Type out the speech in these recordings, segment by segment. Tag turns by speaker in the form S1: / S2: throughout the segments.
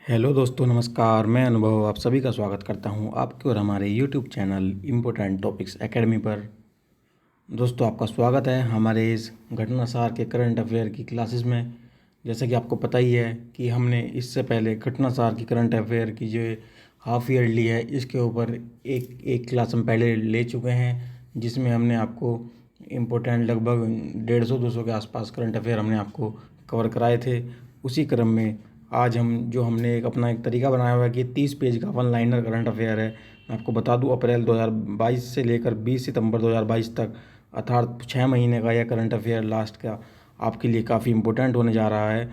S1: Hello दोस्तों, नमस्कार। मैं अनुभव आप सभी का स्वागत करता हूं आपके और हमारे YouTube channel important topics academy पर। दोस्तों, आपका स्वागत है हमारे इस घटनासार के करंट अफेयर की क्लासेस में। जैसा कि आपको पता ही है कि हमने इससे पहले घटनासार की करंट अफेयर की जो हाफ ईयरली है इसके ऊपर एक क्लास हम पहले ले चुके हैं, जिसमें हमने आपको इम्पोर्टेंट लगभग 150-200 के आसपास करंट अफेयर हमने आपको कवर कराए थे। उसी क्रम में आज हमने एक तरीका बनाया हुआ है कि 30 पेज का वन लाइनर करंट अफेयर है। मैं आपको बता दूं, अप्रैल 2022 से लेकर 20 सितंबर 2022 तक, अर्थात 6 महीने का यह करंट अफेयर लास्ट का आपके लिए काफ़ी इम्पोर्टेंट होने जा रहा है।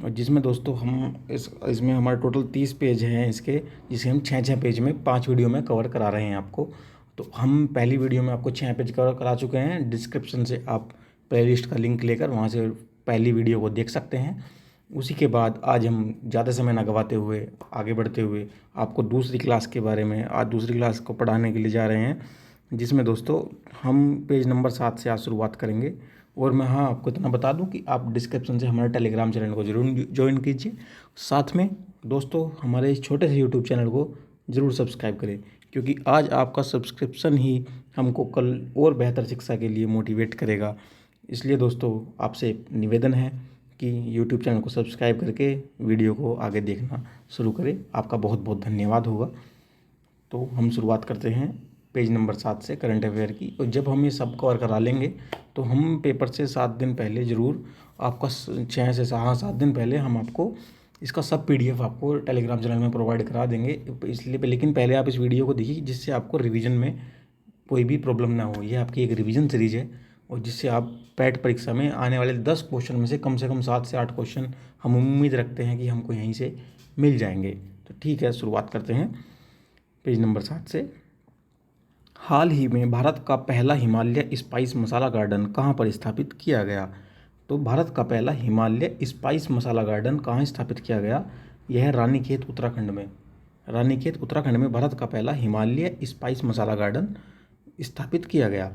S1: और जिसमें दोस्तों हम इसमें हमारे टोटल 30 पेज हैं इसके, जिसे हम 6-6 पेज में 5 वीडियो में कवर करा रहे हैं आपको। तो हम पहली वीडियो में आपको 6 पेज कवर करा चुके हैं। डिस्क्रिप्शन से आप प्लेलिस्ट का लिंक लेकर वहाँ से पहली वीडियो को देख सकते हैं। उसी के बाद आज हम ज़्यादा समय ना गवाते हुए आगे बढ़ते हुए आपको दूसरी क्लास के बारे में, आज दूसरी क्लास को पढ़ाने के लिए जा रहे हैं, जिसमें दोस्तों हम पेज नंबर 7 से आज शुरुआत करेंगे। और मैं आपको इतना बता दूं कि आप डिस्क्रिप्शन से हमारे टेलीग्राम चैनल को जरूर ज्वाइन कीजिए। साथ में दोस्तों हमारे इस छोटे से यूट्यूब चैनल को ज़रूर सब्सक्राइब करें, क्योंकि आज आपका सब्सक्रिप्शन ही हमको कल और बेहतर शिक्षा के लिए मोटिवेट करेगा। इसलिए दोस्तों आपसे निवेदन है कि यूट्यूब चैनल को सब्सक्राइब करके वीडियो को आगे देखना शुरू करें। आपका बहुत बहुत धन्यवाद होगा। तो हम शुरुआत करते हैं पेज नंबर 7 से करंट अफेयर की। और जब हम ये सब कवर करा लेंगे तो हम पेपर से 7 दिन पहले ज़रूर आपका 6 से 7 दिन पहले हम आपको इसका सब PDF आपको टेलीग्राम चैनल में प्रोवाइड करा देंगे। इसलिए लेकिन पहले आप इस वीडियो को देखिए, जिससे आपको रिवीजन में कोई भी प्रॉब्लम ना हो। ये आपकी एक रिवीजन सीरीज है और जिससे आप पैट परीक्षा में आने वाले 10 क्वेश्चन में से कम 7 से 8 क्वेश्चन हम उम्मीद रखते हैं कि हमको यहीं से मिल जाएंगे। तो ठीक है, शुरुआत करते हैं पेज नंबर 7 से। हाल ही में भारत का पहला हिमालय स्पाइस मसाला गार्डन कहाँ पर स्थापित किया गया? तो भारत का पहला हिमालय स्पाइस मसाला गार्डन कहाँ स्थापित किया गया? यह है रानीखेत, उत्तराखंड में। रानीखेत, उत्तराखंड में भारत का पहला हिमालय स्पाइस मसाला गार्डन स्थापित किया गया।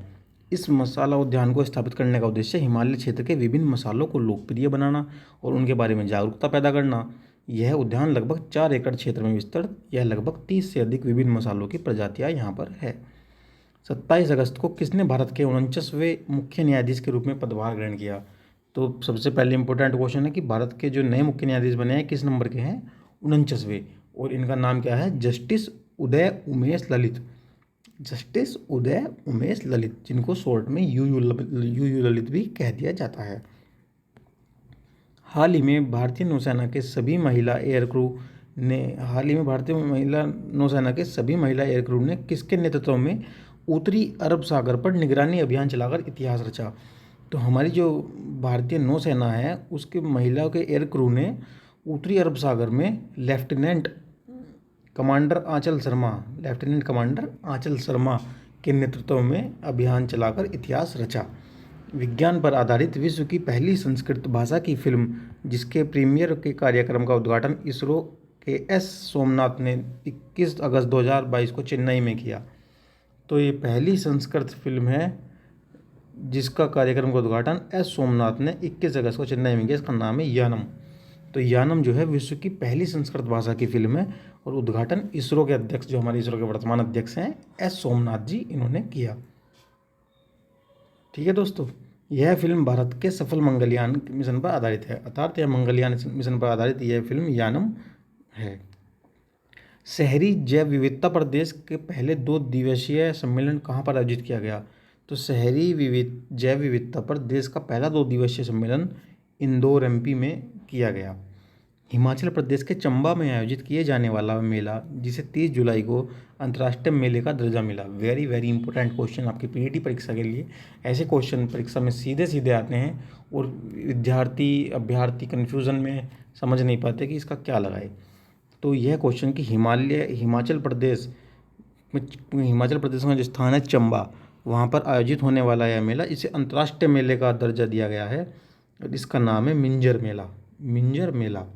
S1: इस मसाला उद्यान को स्थापित करने का उद्देश्य हिमालय क्षेत्र के विभिन्न मसालों को लोकप्रिय बनाना और उनके बारे में जागरूकता पैदा करना। यह उद्यान लगभग 4 एकड़ क्षेत्र में विस्तृत, यह लगभग 30 से अधिक विभिन्न मसालों की प्रजातियां यहाँ पर है। 27 अगस्त को किसने भारत के 49वें मुख्य न्यायाधीश के रूप में पदभार ग्रहण किया? तो सबसे पहले इंपॉर्टेंट क्वेश्चन है कि भारत के जो नए मुख्य न्यायाधीश बने हैं किस नंबर के हैं? 49वें। और इनका नाम क्या है? जस्टिस उदय उमेश ललित। जस्टिस उदय उमेश ललित, जिनको शॉर्ट में यू ललित भी कह दिया जाता है। हाल ही में भारतीय नौसेना के सभी महिला एयर क्रू ने किसके नेतृत्व में उत्तरी अरब सागर पर निगरानी अभियान चलाकर इतिहास रचा? तो हमारी जो भारतीय नौसेना है उसके महिलाओं के एयर क्रू ने उत्तरी अरब सागर में लेफ्टिनेंट कमांडर आंचल शर्मा के नेतृत्व में अभियान चलाकर इतिहास रचा। विज्ञान पर आधारित विश्व की पहली संस्कृत भाषा की फिल्म जिसके प्रीमियर के कार्यक्रम का उद्घाटन इसरो के सोमनाथ ने 21 अगस्त 2022 को चेन्नई में किया। तो ये पहली संस्कृत फिल्म है जिसका कार्यक्रम का उद्घाटन सोमनाथ ने 21 अगस्त को चेन्नई में किया। इसका नाम है यानम। तो यानम जो है विश्व की पहली संस्कृत भाषा की फिल्म है और उद्घाटन इसरो के अध्यक्ष, जो हमारे इसरो के वर्तमान अध्यक्ष हैं, सोमनाथ जी, इन्होंने किया। ठीक है दोस्तों, यह फिल्म भारत के सफल मंगलयान मिशन पर आधारित है, अर्थात यह मंगलयान मिशन पर आधारित यह फिल्म यानम है। शहरी जैव विविधता पर देश के पहले 2 दिवसीय सम्मेलन कहाँ पर आयोजित किया गया? तो शहरी जैव विविधता पर देश का पहला 2 दिवसीय सम्मेलन इंदौर MP में किया गया। हिमाचल प्रदेश के चंबा में आयोजित किए जाने वाला मेला जिसे 30 जुलाई को अंतर्राष्ट्रीय मेले का दर्जा मिला। वेरी वेरी इंपॉर्टेंट क्वेश्चन आपकी PET परीक्षा के लिए। ऐसे क्वेश्चन परीक्षा में सीधे सीधे आते हैं और अभ्यर्थी कन्फ्यूज़न में समझ नहीं पाते कि इसका क्या लगाए। तो यह क्वेश्चन कि हिमाचल प्रदेश का जो स्थान है चंबा, वहाँ पर आयोजित होने वाला यह मेला, इसे अंतर्राष्ट्रीय मेले का दर्जा दिया गया है और इसका नाम है मिंजर मेला।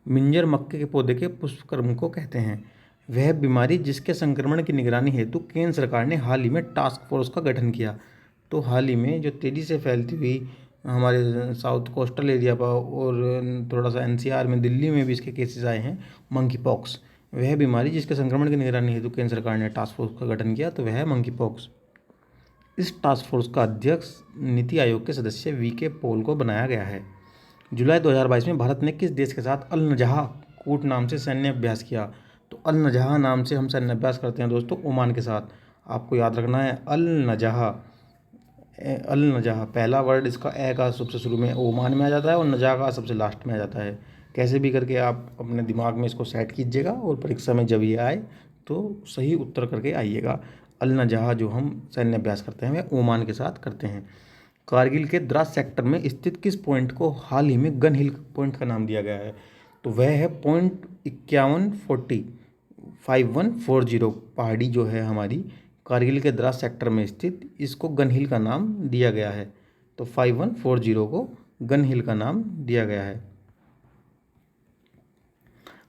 S1: मिंजर मक्के के पौधे के पुष्पक्रम को कहते हैं। वह बीमारी जिसके संक्रमण की निगरानी हेतु केंद्र सरकार ने हाल ही में टास्क फोर्स का गठन किया। तो हाल ही में जो तेज़ी से फैलती हुई हमारे साउथ कोस्टल एरिया पर और थोड़ा सा एनसीआर में, दिल्ली में भी इसके केसेस आए हैं। मंकी पॉक्स वह बीमारी जिसके संक्रमण की निगरानी हेतु केंद्र सरकार ने टास्क फोर्स का गठन किया, तो वह है मंकी पॉक्स। इस टास्क फोर्स का अध्यक्ष नीति आयोग के सदस्य वीके पॉल को बनाया गया है। जुलाई 2022 में भारत ने किस देश के साथ अल नजहा कूट नाम से सैन्य अभ्यास किया? तो अल नजहा नाम से हम सैन्य अभ्यास करते हैं दोस्तों ओमान के साथ। आपको याद रखना है अल नजहा। अल नजहा पहला वर्ड इसका ए का सबसे शुरू में ओमान में आ जाता है और नजहा का सबसे लास्ट में आ जाता है। कैसे भी करके आप अपने दिमाग में इसको सेट कीजिएगा और परीक्षा में जब ये आए तो सही उत्तर करके आइएगा। अल नजहा जो हम सैन्य अभ्यास करते हैं वह ओमान के साथ करते हैं। कारगिल के द्रास सेक्टर में स्थित किस पॉइंट को हाल ही में गन हिल पॉइंट का नाम दिया गया है? तो वह है पॉइंट 5140 पहाड़ी जो है हमारी कारगिल के द्रास सेक्टर में स्थित, इसको गन हिल का नाम दिया गया है। तो 5140 को गन हिल का नाम दिया गया है।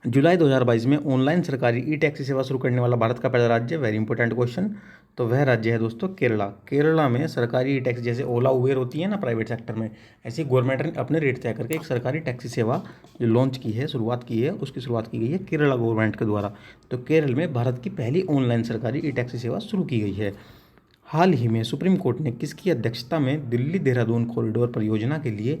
S1: जुलाई 2022 में ऑनलाइन सरकारी ई टैक्सी सेवा शुरू करने वाला भारत का पहला राज्य, वेरी इंपॉर्टेंट क्वेश्चन, तो वह राज्य है दोस्तों केरला। केरला में सरकारी ई टैक्सी जैसे ओला उबेर होती है ना प्राइवेट सेक्टर में, ऐसी गवर्नमेंट ने अपने रेट तय करके एक सरकारी टैक्सी सेवा जो लॉन्च की है, शुरुआत की है, उसकी शुरुआत की गई है केरला गवर्नमेंट के द्वारा। तो केरल में भारत की पहली ऑनलाइन सरकारी ई टैक्सी सेवा शुरू की गई है। हाल ही में सुप्रीम कोर्ट ने किसकी अध्यक्षता में दिल्ली देहरादून कॉरिडोर परियोजना के लिए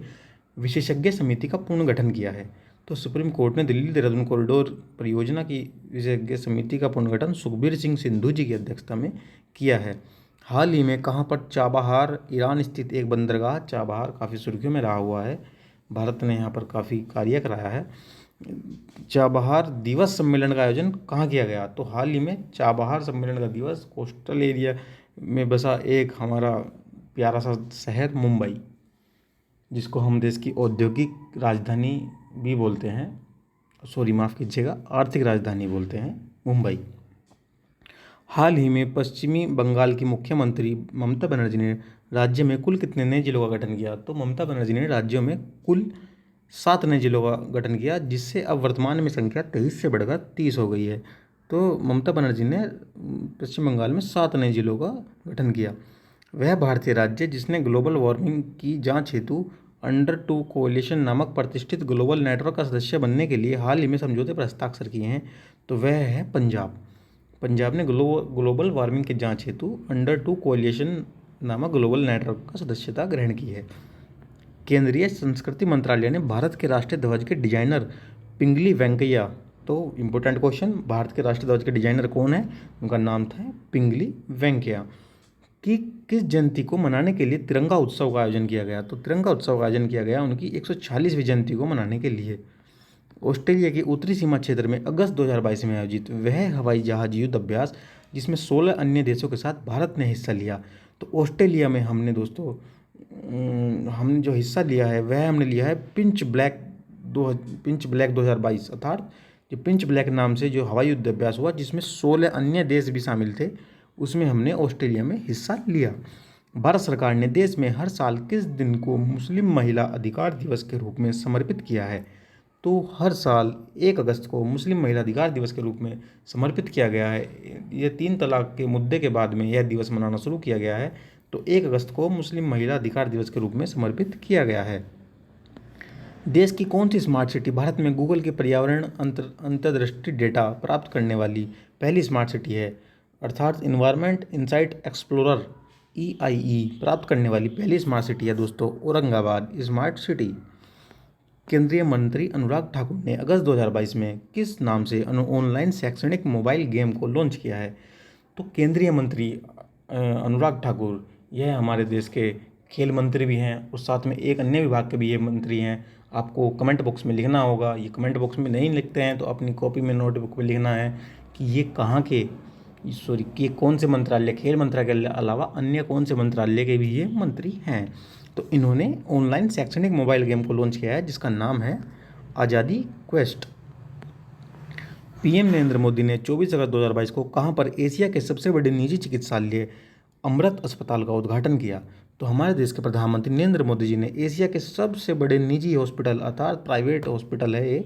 S1: विशेषज्ञ समिति का पुनर्गठन किया है? तो सुप्रीम कोर्ट ने दिल्ली देहरादून कॉरिडोर परियोजना की विशेषज्ञ समिति का पुनर्गठन सुखबीर सिंह सिंधु जी की अध्यक्षता में किया है। हाल ही में कहाँ पर चाबहार ईरान स्थित एक बंदरगाह चाबहार काफ़ी सुर्खियों में रहा हुआ है, भारत ने यहाँ पर काफ़ी कार्य कराया है। चाबहार दिवस सम्मेलन का आयोजन कहाँ किया गया? तो हाल ही में चाबहार सम्मेलन का दिवस कोस्टल एरिया में बसा एक हमारा प्यारा सा शहर मुंबई, जिसको हम देश की औद्योगिक राजधानी भी बोलते हैं, सॉरी माफ़ कीजिएगा, आर्थिक राजधानी बोलते हैं, मुंबई। हाल ही में पश्चिमी बंगाल की मुख्यमंत्री ममता बनर्जी ने राज्य में कुल कितने नए जिलों का गठन किया? तो ममता बनर्जी ने राज्यों में कुल 7 नए जिलों का गठन किया, जिससे अब वर्तमान में संख्या 23 से बढ़कर 30 हो गई है। तो ममता बनर्जी ने पश्चिम बंगाल में 7 नए जिलों का गठन किया। वह भारतीय राज्य जिसने ग्लोबल वार्मिंग की जांच हेतु अंडर 2 कोalition नामक प्रतिष्ठित ग्लोबल नेटवर्क का सदस्य बनने के लिए हाल ही में समझौते पर हस्ताक्षर किए हैं, तो वह है पंजाब। पंजाब ने ग्लोबल वार्मिंग की जांच हेतु अंडर 2 कोalition नामक ग्लोबल नेटवर्क का सदस्यता ग्रहण की है। केंद्रीय संस्कृति मंत्रालय ने भारत के राष्ट्रीय ध्वज के डिजाइनर पिंगली वेंकैया, तो इम्पोर्टेंट क्वेश्चन, भारत के राष्ट्रीय ध्वज के डिजाइनर कौन है? उनका नाम था पिंगली वेंकैया। कि किस जयंती को मनाने के लिए तिरंगा उत्सव का आयोजन किया गया? तो तिरंगा उत्सव का आयोजन किया गया उनकी 146वीं जयंती को मनाने के लिए। ऑस्ट्रेलिया की उत्तरी सीमा क्षेत्र में अगस्त 2022 में आयोजित वह हवाई जहाज युद्ध अभ्यास जिसमें 16 अन्य देशों के साथ भारत ने हिस्सा लिया। तो ऑस्ट्रेलिया में हमने दोस्तों हमने जो हिस्सा लिया है वह हमने लिया है पिंच ब्लैक 2022, अर्थात जो पिंच ब्लैक नाम से जो हवाई युद्ध अभ्यास हुआ जिसमें 16 अन्य देश भी शामिल थे, उसमें हमने ऑस्ट्रेलिया में हिस्सा लिया। भारत सरकार ने देश में हर साल किस दिन को मुस्लिम महिला अधिकार दिवस के रूप में समर्पित किया है? तो हर साल 1 अगस्त को मुस्लिम महिला अधिकार दिवस के रूप में समर्पित किया गया है। ये 3 तलाक के मुद्दे के बाद में यह दिवस मनाना शुरू किया गया है, तो 1 अगस्त को मुस्लिम महिला अधिकार दिवस के रूप में समर्पित किया गया है। देश की कौन सी स्मार्ट सिटी भारत में गूगल के पर्यावरण अंतर्दृष्टि डेटा प्राप्त करने वाली पहली स्मार्ट सिटी है? अर्थात इन्वायरमेंट इनसाइट एक्सप्लोरर EIE प्राप्त करने वाली पहली स्मार्ट सिटी है दोस्तों औरंगाबाद स्मार्ट सिटी। केंद्रीय मंत्री अनुराग ठाकुर ने अगस्त 2022 में किस नाम से ऑनलाइन शैक्षणिक मोबाइल गेम को लॉन्च किया है? तो केंद्रीय मंत्री अनुराग ठाकुर यह हमारे देश के खेल मंत्री भी हैं और साथ में एक अन्य विभाग के भी ये मंत्री हैं। आपको कमेंट बॉक्स में लिखना होगा, ये कमेंट बॉक्स में नहीं लिखते हैं तो अपनी कॉपी में नोटबुक में लिखना है कि ये कहाँ के, सॉरी कि कौन से मंत्रालय, खेल मंत्रालय के अलावा अन्य कौन से मंत्रालय के भी ये मंत्री हैं। तो इन्होंने ऑनलाइन शैक्षणिक मोबाइल गेम को लॉन्च किया है जिसका नाम है आज़ादी क्वेस्ट। पीएम नरेंद्र मोदी ने 24 अगस्त 2022 को कहां पर एशिया के सबसे बड़े निजी चिकित्सालय अमृत अस्पताल का उद्घाटन किया? तो हमारे देश के प्रधानमंत्री नरेंद्र मोदी जी ने एशिया के सबसे बड़े निजी हॉस्पिटल अर्थात प्राइवेट हॉस्पिटल है ये,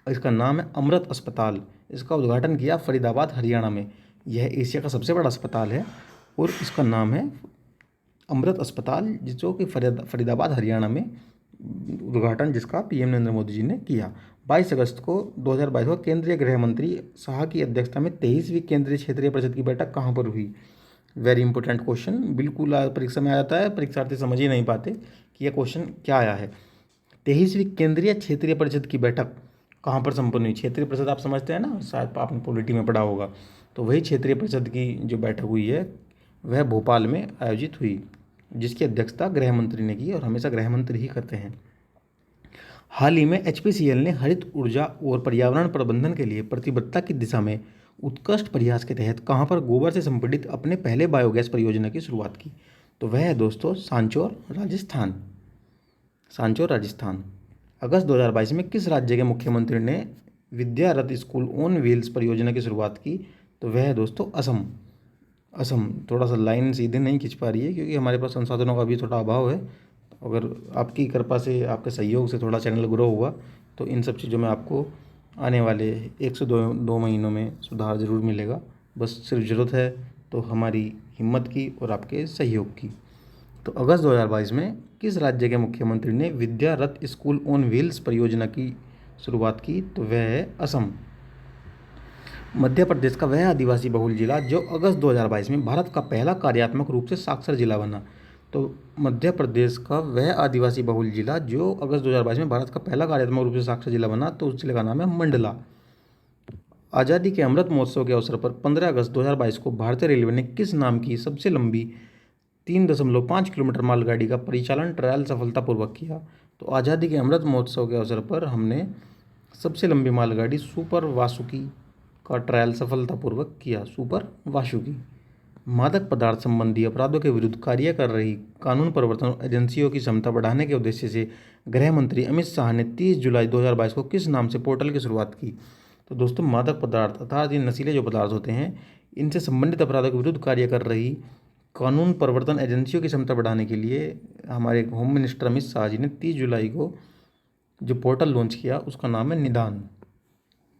S1: इसका नाम है अमृत अस्पताल, इसका उद्घाटन किया फरीदाबाद हरियाणा में। यह एशिया का सबसे बड़ा अस्पताल है और इसका नाम है अमृत अस्पताल जो कि फरीदाबाद हरियाणा में उद्घाटन जिसका पीएम नरेंद्र मोदी जी ने किया। 22 अगस्त को 2022 को केंद्रीय गृह मंत्री शाह की अध्यक्षता में 23वीं केंद्रीय क्षेत्रीय परिषद की बैठक कहाँ पर हुई? वेरी इंपॉर्टेंट क्वेश्चन, बिल्कुल परीक्षा में आ जाता है, परीक्षार्थी समझ ही नहीं पाते कि यह क्वेश्चन क्या आया है। 23वीं केंद्रीय क्षेत्रीय परिषद की बैठक कहाँ पर संपन्न हुई? क्षेत्रीय परिषद आप समझते हैं ना, शायद आपने पॉलिटी में पढ़ा होगा, तो वही क्षेत्रीय परिषद की जो बैठक हुई है वह भोपाल में आयोजित हुई, जिसकी अध्यक्षता गृह मंत्री ने की और हमेशा गृह मंत्री ही करते हैं। हाल ही में एचपीसीएल ने हरित ऊर्जा और पर्यावरण प्रबंधन के लिए प्रतिबद्धता की दिशा में उत्कृष्ट प्रयास के तहत कहाँ पर गोबर से संपीड़ित अपने पहले बायोगैस परियोजना की शुरुआत की? तो वह है दोस्तों सांचौर, राजस्थान। सांचौर, राजस्थान। अगस्त 2022 में किस राज्य के मुख्यमंत्री ने विद्या रथ स्कूल ऑन व्हील्स परियोजना की शुरुआत की? तो वह है दोस्तों असम। असम। थोड़ा सा लाइन सीधे नहीं खींच पा रही है क्योंकि हमारे पास संसाधनों का भी थोड़ा अभाव है। अगर आपकी कृपा से, आपके सहयोग से थोड़ा चैनल ग्रो हुआ तो इन सब चीज़ों में आपको आने वाले 1 से 2 महीनों में सुधार ज़रूर मिलेगा। बस सिर्फ ज़रूरत है तो हमारी हिम्मत की और आपके सहयोग की। तो अगस्त 2022 में किस राज्य के मुख्यमंत्री ने विद्या रथ स्कूल ऑन व्हील्स परियोजना की शुरुआत की? तो वह है असम। मध्य प्रदेश का वह आदिवासी बहुल जिला जो अगस्त 2022 में भारत का पहला कार्यात्मक रूप से साक्षर जिला बना। तो मध्य प्रदेश का वह आदिवासी बहुल जिला जो अगस्त 2022 में भारत का पहला कार्यात्मक रूप से साक्षर जिला बना, तो उस जिले का नाम है मंडला। आज़ादी के अमृत महोत्सव के अवसर पर 15 अगस्त 2022 को भारतीय रेलवे ने किस नाम की सबसे लंबी 3.5 किलोमीटर मालगाड़ी का परिचालन ट्रायल सफलतापूर्वक किया? तो आज़ादी के अमृत महोत्सव के अवसर पर हमने सबसे लंबी मालगाड़ी सुपर वासुकी का ट्रायल सफलतापूर्वक किया। सुपर वासुकी। मादक पदार्थ संबंधी अपराधों के विरुद्ध कार्य कर रही कानून प्रवर्तन एजेंसियों की क्षमता बढ़ाने के उद्देश्य से गृह मंत्री अमित शाह ने 30 जुलाई 2022 को किस नाम से पोर्टल की शुरुआत की? तो दोस्तों मादक पदार्थ अर्थात ये नशीले जो पदार्थ होते हैं इनसे संबंधित अपराधों के विरुद्ध कार्य कर रही कानून प्रवर्तन एजेंसियों की क्षमता बढ़ाने के लिए हमारे होम मिनिस्टर अमित शाह जी ने 30 जुलाई को जो पोर्टल लॉन्च किया उसका नाम है निदान।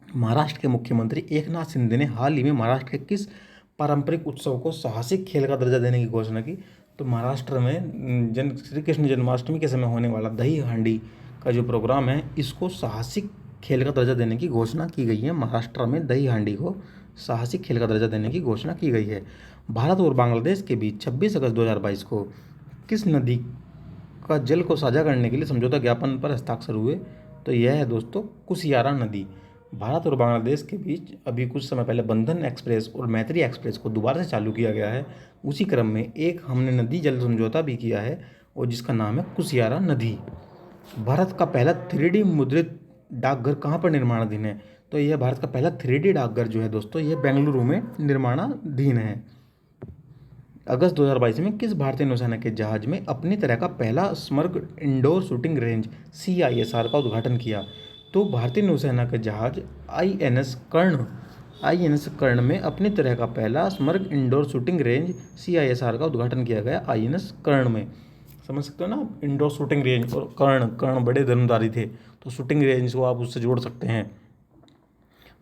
S1: महाराष्ट्र के मुख्यमंत्री एकनाथ शिंदे ने हाल ही में महाराष्ट्र के किस पारंपरिक उत्सव को साहसिक खेल का दर्जा देने की घोषणा की? तो महाराष्ट्र में श्री कृष्ण जन्माष्टमी के समय होने वाला दही हांडी का जो प्रोग्राम है इसको साहसिक खेल का दर्जा देने की घोषणा की गई है। महाराष्ट्र में दही हांडी को साहसिक खेल का दर्जा देने की घोषणा की गई है। भारत और बांग्लादेश के बीच 26 अगस्त 2022 को किस नदी का जल को साझा करने के लिए समझौता ज्ञापन पर हस्ताक्षर हुए? तो यह है दोस्तों कुशियारा नदी। भारत और बांग्लादेश के बीच अभी कुछ समय पहले बंधन एक्सप्रेस और मैत्री एक्सप्रेस को दोबारा से चालू किया गया है। उसी क्रम में एक हमने नदी जल समझौता भी किया है और जिसका नाम है कुशियारा नदी। भारत का पहला 3D मुद्रित डाकघर कहाँ पर निर्माणाधीन है? तो यह भारत का पहला 3D डाकघर जो है दोस्तों ये बेंगलुरु में निर्माणाधीन है। अगस्त 2022 में किस भारतीय नौसेना के जहाज में अपनी तरह का पहला समग्र इंडोर शूटिंग रेंज CISR का उद्घाटन किया? तो भारतीय नौसेना का जहाज INS कर्ण में अपनी तरह का पहला समग्र इंडोर शूटिंग रेंज CISR का उद्घाटन किया गया INS कर्ण में। समझ सकते हो ना, इंडोर शूटिंग रेंज और कर्ण बड़े धनुर्धारी थे तो शूटिंग रेंज को आप उससे जोड़ सकते हैं।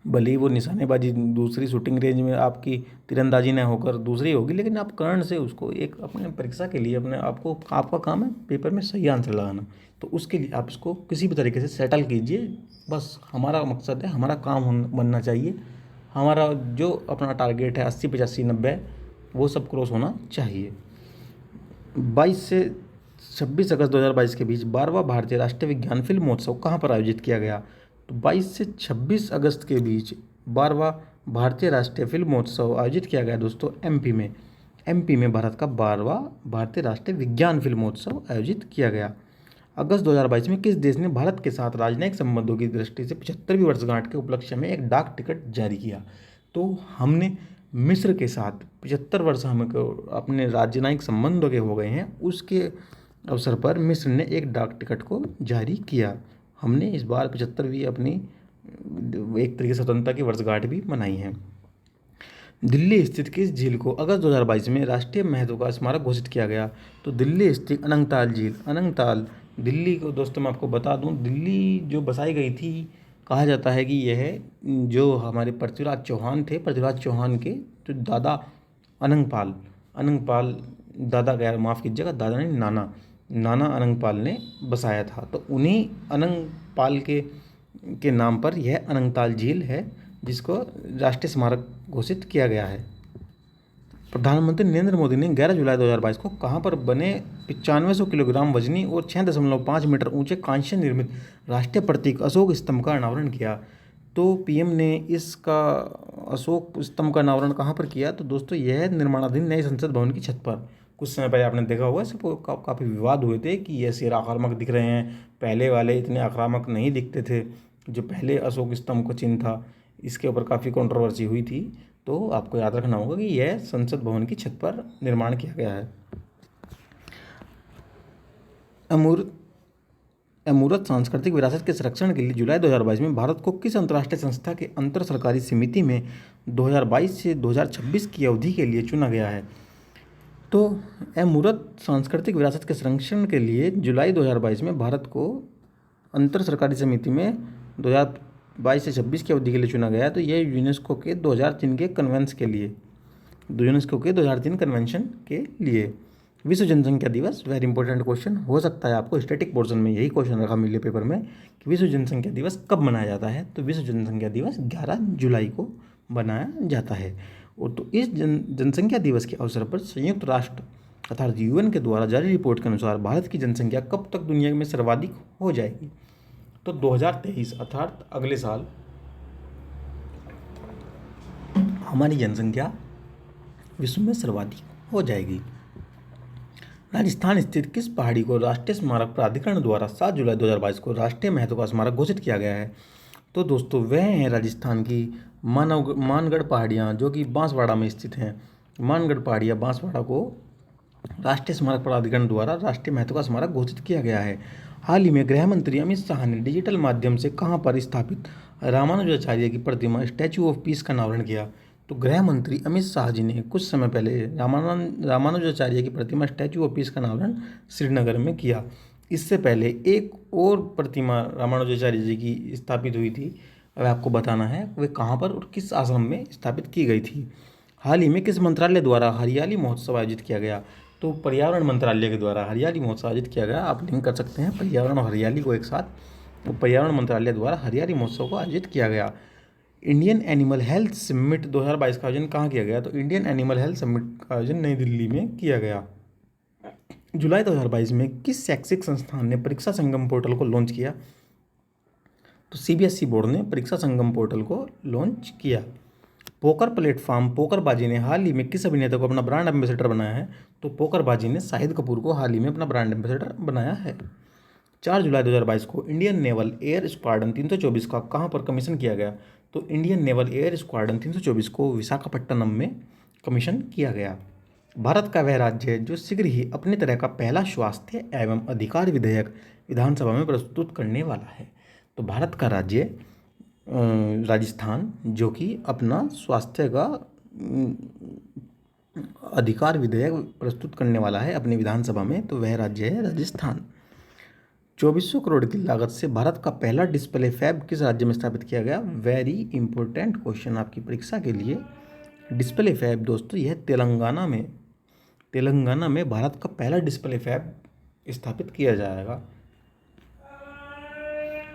S1: भले ही वो निशानेबाजी दूसरी शूटिंग रेंज में आपकी तीरंदाजी न होकर दूसरी होगी, लेकिन आप कर्ण से उसको एक अपने परीक्षा के लिए अपने आपको आपका काम है पेपर में सही आंसर लगाना, तो उसके लिए आप इसको किसी भी तरीके से सेटल कीजिए। बस हमारा मकसद है, हमारा काम बनना चाहिए, हमारा जो अपना टारगेट है 80 85 90 वो सब क्रॉस होना चाहिए। 22 से 26 अगस्त 2022 के बीच 12वां भारतीय राष्ट्रीय विज्ञान फिल्म महोत्सव कहाँ पर आयोजित किया गया? तो 22 से 26 अगस्त के बीच 12वां भारतीय राष्ट्रीय फिल्म महोत्सव आयोजित किया गया दोस्तों MP में भारत का 12वां भारतीय राष्ट्रीय विज्ञान फिल्म महोत्सव आयोजित किया गया। अगस्त 2022 में किस देश ने भारत के साथ राजनयिक संबंधों की दृष्टि से 75वीं वर्षगांठ के उपलक्ष्य में एक डाक टिकट जारी किया? तो हमने मिस्र के साथ 75 वर्ष हमको अपने राजनयिक संबंधों के हो गए हैं, उसके अवसर पर मिस्र ने एक डाक टिकट को जारी किया। हमने इस बार 75वीं अपनी एक तरीके से स्वतंत्रता की वर्षगांठ भी मनाई है। दिल्ली स्थित किस झील को अगस्त 2022 में राष्ट्रीय महत्व का स्मारक घोषित किया गया? तो दिल्ली स्थित अनंगताल झील, अनंगताल दिल्ली को दोस्तों मैं आपको बता दूं, दिल्ली जो बसाई गई थी, कहा जाता है कि यह जो हमारे पृथ्वीराज चौहान थे, पृथ्वीराज चौहान के जो दादा अनंगपाल दादा कह माफ़ कीजिएगा, दादा नहीं, नाना अनंगपाल ने बसाया था। तो उन्हीं अनंगपाल के नाम पर यह अनंगताल झील है, जिसको राष्ट्रीय स्मारक घोषित किया गया है। प्रधानमंत्री नरेंद्र मोदी ने 11 जुलाई 2022 को कहाँ पर बने 9500 किलोग्राम वजनी और 6.5 मीटर ऊंचे कांस्य निर्मित राष्ट्रीय प्रतीक अशोक स्तंभ का अनावरण किया? तो पीएम ने इसका अशोक स्तंभ का अनावरण कहाँ पर किया? तो दोस्तों यह निर्माणाधीन नए संसद भवन की छत पर। कुछ समय पहले आपने देखा होगा, इस पर काफ़ी विवाद हुए थे कि ये शेर आक्रामक दिख रहे हैं, पहले वाले इतने आक्रामक नहीं दिखते थे, जो पहले अशोक स्तंभ का चिन्ह था। इसके ऊपर काफ़ी कंट्रोवर्सी हुई थी। तो आपको याद रखना होगा कि यह संसद भवन की छत पर निर्माण किया गया है। अमूर्त सांस्कृतिक विरासत के संरक्षण के लिए जुलाई 2022 में भारत को किस अंतर्राष्ट्रीय संस्था के अंतर सरकारी समिति में 2022 से 2026 की अवधि के लिए चुना गया है? तो अमूर्त सांस्कृतिक विरासत के संरक्षण के लिए जुलाई 2022 में भारत को अंतर सरकारी समिति में 2022 से 26 की अवधि के लिए चुना गया है। तो यह यूनेस्को के 2003 के कन्वेंशन के लिए, यूनेस्को के 2003 कन्वेंशन के लिए। विश्व जनसंख्या दिवस, वेरी इंपॉर्टेंट क्वेश्चन हो सकता है आपको स्टैटिक पोर्शन में यही क्वेश्चन रखा मिले पेपर में कि विश्व जनसंख्या दिवस कब मनाया जाता है? तो विश्व जनसंख्या दिवस 11 जुलाई को मनाया जाता है। और तो इस जनसंख्या दिवस के अवसर पर संयुक्त राष्ट्र अर्थात यूएन के द्वारा जारी रिपोर्ट के अनुसार भारत की जनसंख्या कब तक दुनिया में सर्वाधिक हो जाएगी? तो 2023 अर्थात अगले साल हमारी जनसंख्या विश्व में सर्वाधिक हो जाएगी। राजस्थान स्थित किस पहाड़ी को राष्ट्रीय स्मारक प्राधिकरण द्वारा 7 जुलाई 2022 को राष्ट्रीय महत्व का स्मारक घोषित किया गया है? तो दोस्तों वह हैं राजस्थान की मानगढ़ पहाड़ियाँ, जो कि बांसवाड़ा में स्थित हैं। मानगढ़ पहाड़ियाँ बांसवाड़ा को राष्ट्रीय स्मारक प्राधिकरण द्वारा राष्ट्रीय महत्व का स्मारक घोषित किया गया है। हाल ही में गृह मंत्री अमित शाह ने डिजिटल माध्यम से कहाँ पर स्थापित रामानुजाचार्य की प्रतिमा स्टैचू ऑफ पीस का अनावरण किया? तो गृह मंत्री अमित शाह जी ने कुछ समय पहले रामानुजाचार्य की प्रतिमा स्टैचू ऑफ पीस का अनावरण श्रीनगर में किया। इससे पहले एक और प्रतिमा रामानुजाचार्य जी की स्थापित हुई थी, अब आपको बताना है वे कहाँ पर और किस आश्रम में स्थापित की गई थी। हाल ही में किस मंत्रालय द्वारा हरियाली महोत्सव आयोजित किया गया? तो पर्यावरण मंत्रालय के द्वारा हरियाली महोत्सव आयोजित किया गया। आप लिंक कर सकते हैं पर्यावरण और हरियाली को एक साथ। तो पर्यावरण मंत्रालय द्वारा हरियाली महोत्सव को आयोजित किया गया। इंडियन एनिमल हेल्थ समिट 2022 का आयोजन कहाँ किया गया? तो इंडियन एनिमल हेल्थ समिट का आयोजन नई दिल्ली में किया गया। जुलाई 2022 में किस शैक्षिक संस्थान ने परीक्षा संगम पोर्टल को लॉन्च किया? तो सीबीएसई बोर्ड ने परीक्षा संगम पोर्टल को लॉन्च किया। पोकर प्लेटफॉर्म पोकरबाजी ने हाल ही में किस अभिनेता को अपना ब्रांड एम्बेसडर बनाया है? तो पोकरबाजी ने शाहिद कपूर को हाल ही में अपना ब्रांड एम्बेसडर बनाया है। 4 जुलाई 2022 को इंडियन नेवल एयर स्क्वाड्रन 324 का कहाँ पर कमीशन किया गया? तो इंडियन नेवल एयर स्क्वाड्रन 324 को विशाखापट्टनम में कमीशन किया गया। भारत का वह राज्य है जो शीघ्र ही अपने तरह का पहला स्वास्थ्य एवं अधिकार विधेयक विधानसभा में प्रस्तुत करने वाला है। तो भारत का राज्य राजस्थान, जो कि अपना स्वास्थ्य का अधिकार विधेयक प्रस्तुत करने वाला है अपनी विधानसभा में, तो वह राज्य है राजस्थान। 2400 करोड़ की लागत से भारत का पहला डिस्प्ले फैब किस राज्य में स्थापित किया गया? वेरी इंपॉर्टेंट क्वेश्चन आपकी परीक्षा के लिए। डिस्प्ले फैब दोस्तों यह तेलंगाना में भारत का पहला डिस्प्ले फैब स्थापित किया जाएगा।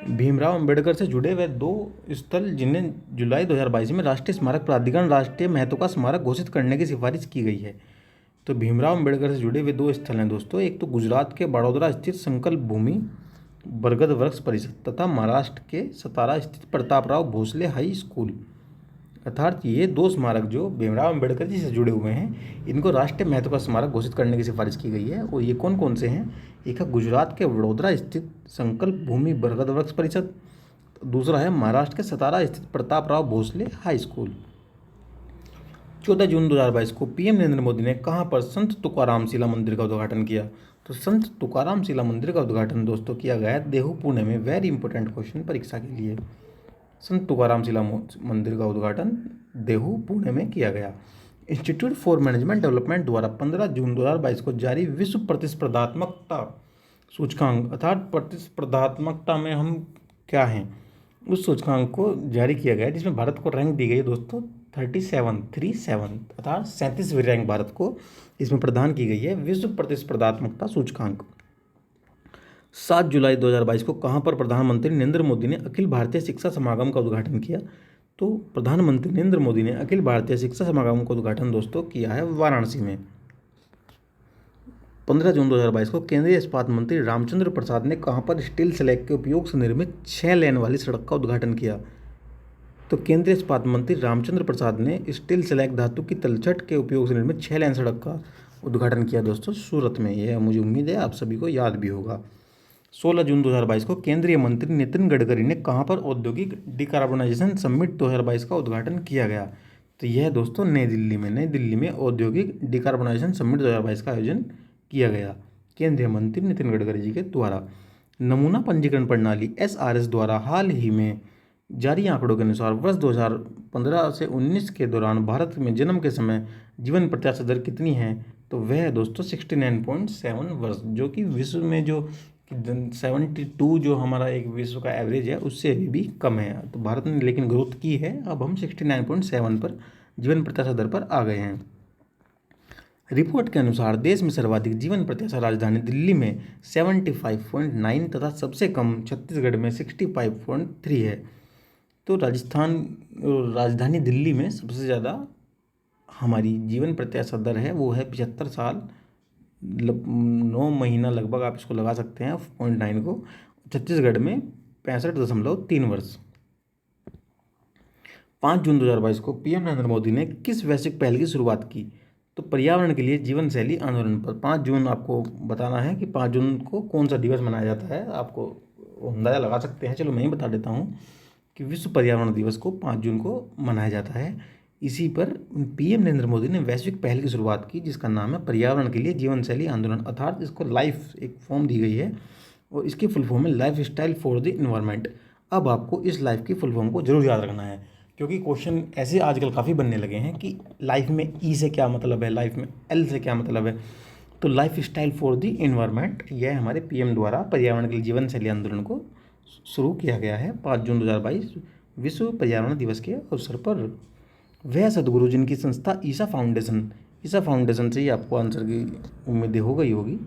S1: भीमराव अंबेडकर से जुड़े हुए 2 स्थल जिन्हें जुलाई 2022 में राष्ट्रीय स्मारक प्राधिकरण राष्ट्रीय महत्व का स्मारक घोषित करने की सिफारिश की गई है। तो भीमराव अंबेडकर से जुड़े हुए 2 स्थल हैं दोस्तों, एक तो गुजरात के बड़ौदा स्थित संकल्प भूमि बरगद वृक्ष परिषद तथा महाराष्ट्र के सतारा स्थित प्रतापराव भोसले हाई स्कूल। अर्थात ये 2 स्मारक जो भीमराव अंबेडकर जी से जुड़े हुए हैं, इनको राष्ट्रीय महत्व का स्मारक घोषित करने की सिफारिश की गई है। और ये कौन कौन से हैं? एक है गुजरात के वडोदरा स्थित संकल्प भूमि बरगद वृक्ष परिषद, दूसरा है महाराष्ट्र के सतारा स्थित प्रतापराव भोसले हाई स्कूल। 14 जून 2022 को पीएम नरेंद्र मोदी ने कहाँ पर संत तुकाराम शिला मंदिर का उद्घाटन किया? तो संत तुकाराम शिला मंदिर का उद्घाटन दोस्तों किया गया है देहू पुणे में। वेरी इंपॉर्टेंट क्वेश्चन परीक्षा के लिए। संत तुकाराम शिला मंदिर का उद्घाटन देहू पुणे में किया गया। इंस्टीट्यूट फॉर मैनेजमेंट डेवलपमेंट द्वारा 15 जून 2022 को जारी विश्व प्रतिस्पर्धात्मकता सूचकांक, अर्थात प्रतिस्पर्धात्मकता में हम क्या हैं, उस सूचकांक को जारी किया गया, जिसमें भारत को रैंक दी गई दोस्तों अर्थात 37वीं रैंक भारत को इसमें प्रदान की गई है। विश्व प्रतिस्पर्धात्मकता सूचकांक 7 जुलाई 2022 को कहाँ पर प्रधानमंत्री नरेंद्र मोदी ने अखिल भारतीय शिक्षा समागम का उद्घाटन किया? तो प्रधानमंत्री नरेंद्र मोदी ने अखिल भारतीय शिक्षा समागम का उद्घाटन दोस्तों किया है वाराणसी में। 15 जून 2022 को केंद्रीय इस्पात मंत्री रामचंद्र प्रसाद ने कहाँ पर स्टील स्लैग के उपयोग से निर्मित 6 लेन वाली सड़क का उद्घाटन किया? तो केंद्रीय इस्पात मंत्री रामचंद्र प्रसाद ने स्टील स्लैग धातु की तलछट के उपयोग से निर्मित 6 लेन सड़क का उद्घाटन किया दोस्तों सूरत में। यह मुझे उम्मीद है आप सभी को याद भी होगा। 16 जून 2022 को केंद्रीय मंत्री नितिन गडकरी ने कहाँ पर औद्योगिक डिकार्बोनाइजेशन समिट 2022 का उद्घाटन किया गया? तो यह दोस्तों नई दिल्ली में औद्योगिक डिकार्बोनाइजेशन समिट 2022 का आयोजन किया गया केंद्रीय मंत्री नितिन गडकरी जी के द्वारा। नमूना पंजीकरण प्रणाली SRS द्वारा हाल ही में जारी आंकड़ों के अनुसार वर्ष 2015 से 19 के दौरान भारत में जन्म के समय जीवन प्रत्याशा दर कितनी है? तो वह है दोस्तों 69.7 वर्ष, जो कि विश्व में जो 72 जो हमारा एक विश्व का एवरेज है उससे अभी भी कम है। तो भारत ने लेकिन ग्रोथ की है, अब हम 69.7 पर जीवन प्रत्याशा दर पर आ गए हैं। रिपोर्ट के अनुसार देश में सर्वाधिक जीवन प्रत्याशा राजधानी दिल्ली में 75.9 तथा सबसे कम छत्तीसगढ़ में 65.3 है। तो राजधानी दिल्ली में सबसे ज़्यादा हमारी जीवन प्रत्याशा दर है वो है 75 साल 9 महीना लगभग, आप इसको लगा सकते हैं 0.9 को। छत्तीसगढ़ में 65.3 वर्ष। 5 जून 2022 को पीएम नरेंद्र मोदी ने किस वैश्विक पहल की शुरुआत की? तो पर्यावरण के लिए जीवन शैली आंदोलन पर 5 जून आपको बताना है कि 5 जून को कौन सा दिवस मनाया जाता है। आपको अंदाजा लगा सकते हैं, चलो मैं ही बता देता हूँ कि विश्व पर्यावरण दिवस को 5 जून को मनाया जाता है। इसी पर पीएम नरेंद्र मोदी ने वैश्विक पहल की शुरुआत की जिसका नाम है पर्यावरण के लिए जीवन शैली आंदोलन, अर्थात इसको लाइफ एक फॉर्म दी गई है और इसकी फुल फॉर्म है life style for the environment. अब आपको इस लाइफ की फुल फॉर्म को जरूर याद रखना है क्योंकि क्वेश्चन ऐसे आजकल काफ़ी बनने लगे हैं कि लाइफ में ई से क्या मतलब है, लाइफ में एल से क्या मतलब है। तो life style for the environment यह हमारे पीएम द्वारा पर्यावरण के लिए जीवन शैली आंदोलन को शुरू किया गया है 5 जून 2022 विश्व पर्यावरण दिवस के अवसर पर। वह सदगुरु जिनकी संस्था ईसा फाउंडेशन से ही आपको आंसर की उम्मीदें हो गई होगी।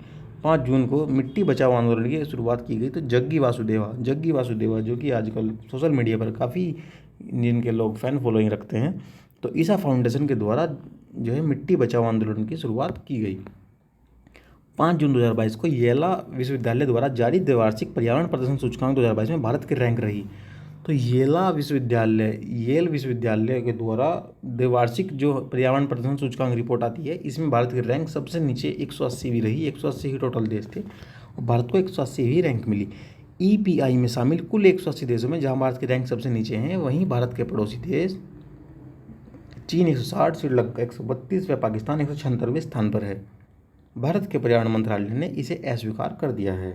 S1: 5 जून को मिट्टी बचाओ आंदोलन की शुरुआत की गई। तो जग्गी वासुदेवा जो कि आजकल सोशल मीडिया पर काफ़ी जिनके लोग फैन फॉलोइंग रखते हैं, तो ईसा फाउंडेशन के द्वारा जो है मिट्टी बचाओ आंदोलन की शुरुआत की गई। 5 जून 2022 को येला विश्वविद्यालय द्वारा जारी द्विवार्षिक पर्यावरण प्रदर्शन सूचकांक 2022 में भारत की रैंक रही। तो येल विश्वविद्यालय के द्वारा द्विवार्षिक जो पर्यावरण प्रदर्शन सूचकांक रिपोर्ट आती है इसमें भारत की रैंक सबसे नीचे 180वीं रही। 180 ही टोटल देश थे और भारत को 180वीं रैंक मिली। EPI में शामिल कुल 180 देशों में जहां भारत की रैंक सबसे नीचे हैं वहीं भारत के पड़ोसी देश चीन 160, श्रीलंका 132 व पाकिस्तान 176वें स्थान पर है। भारत के पर्यावरण मंत्रालय ने इसे अस्वीकार कर दिया है।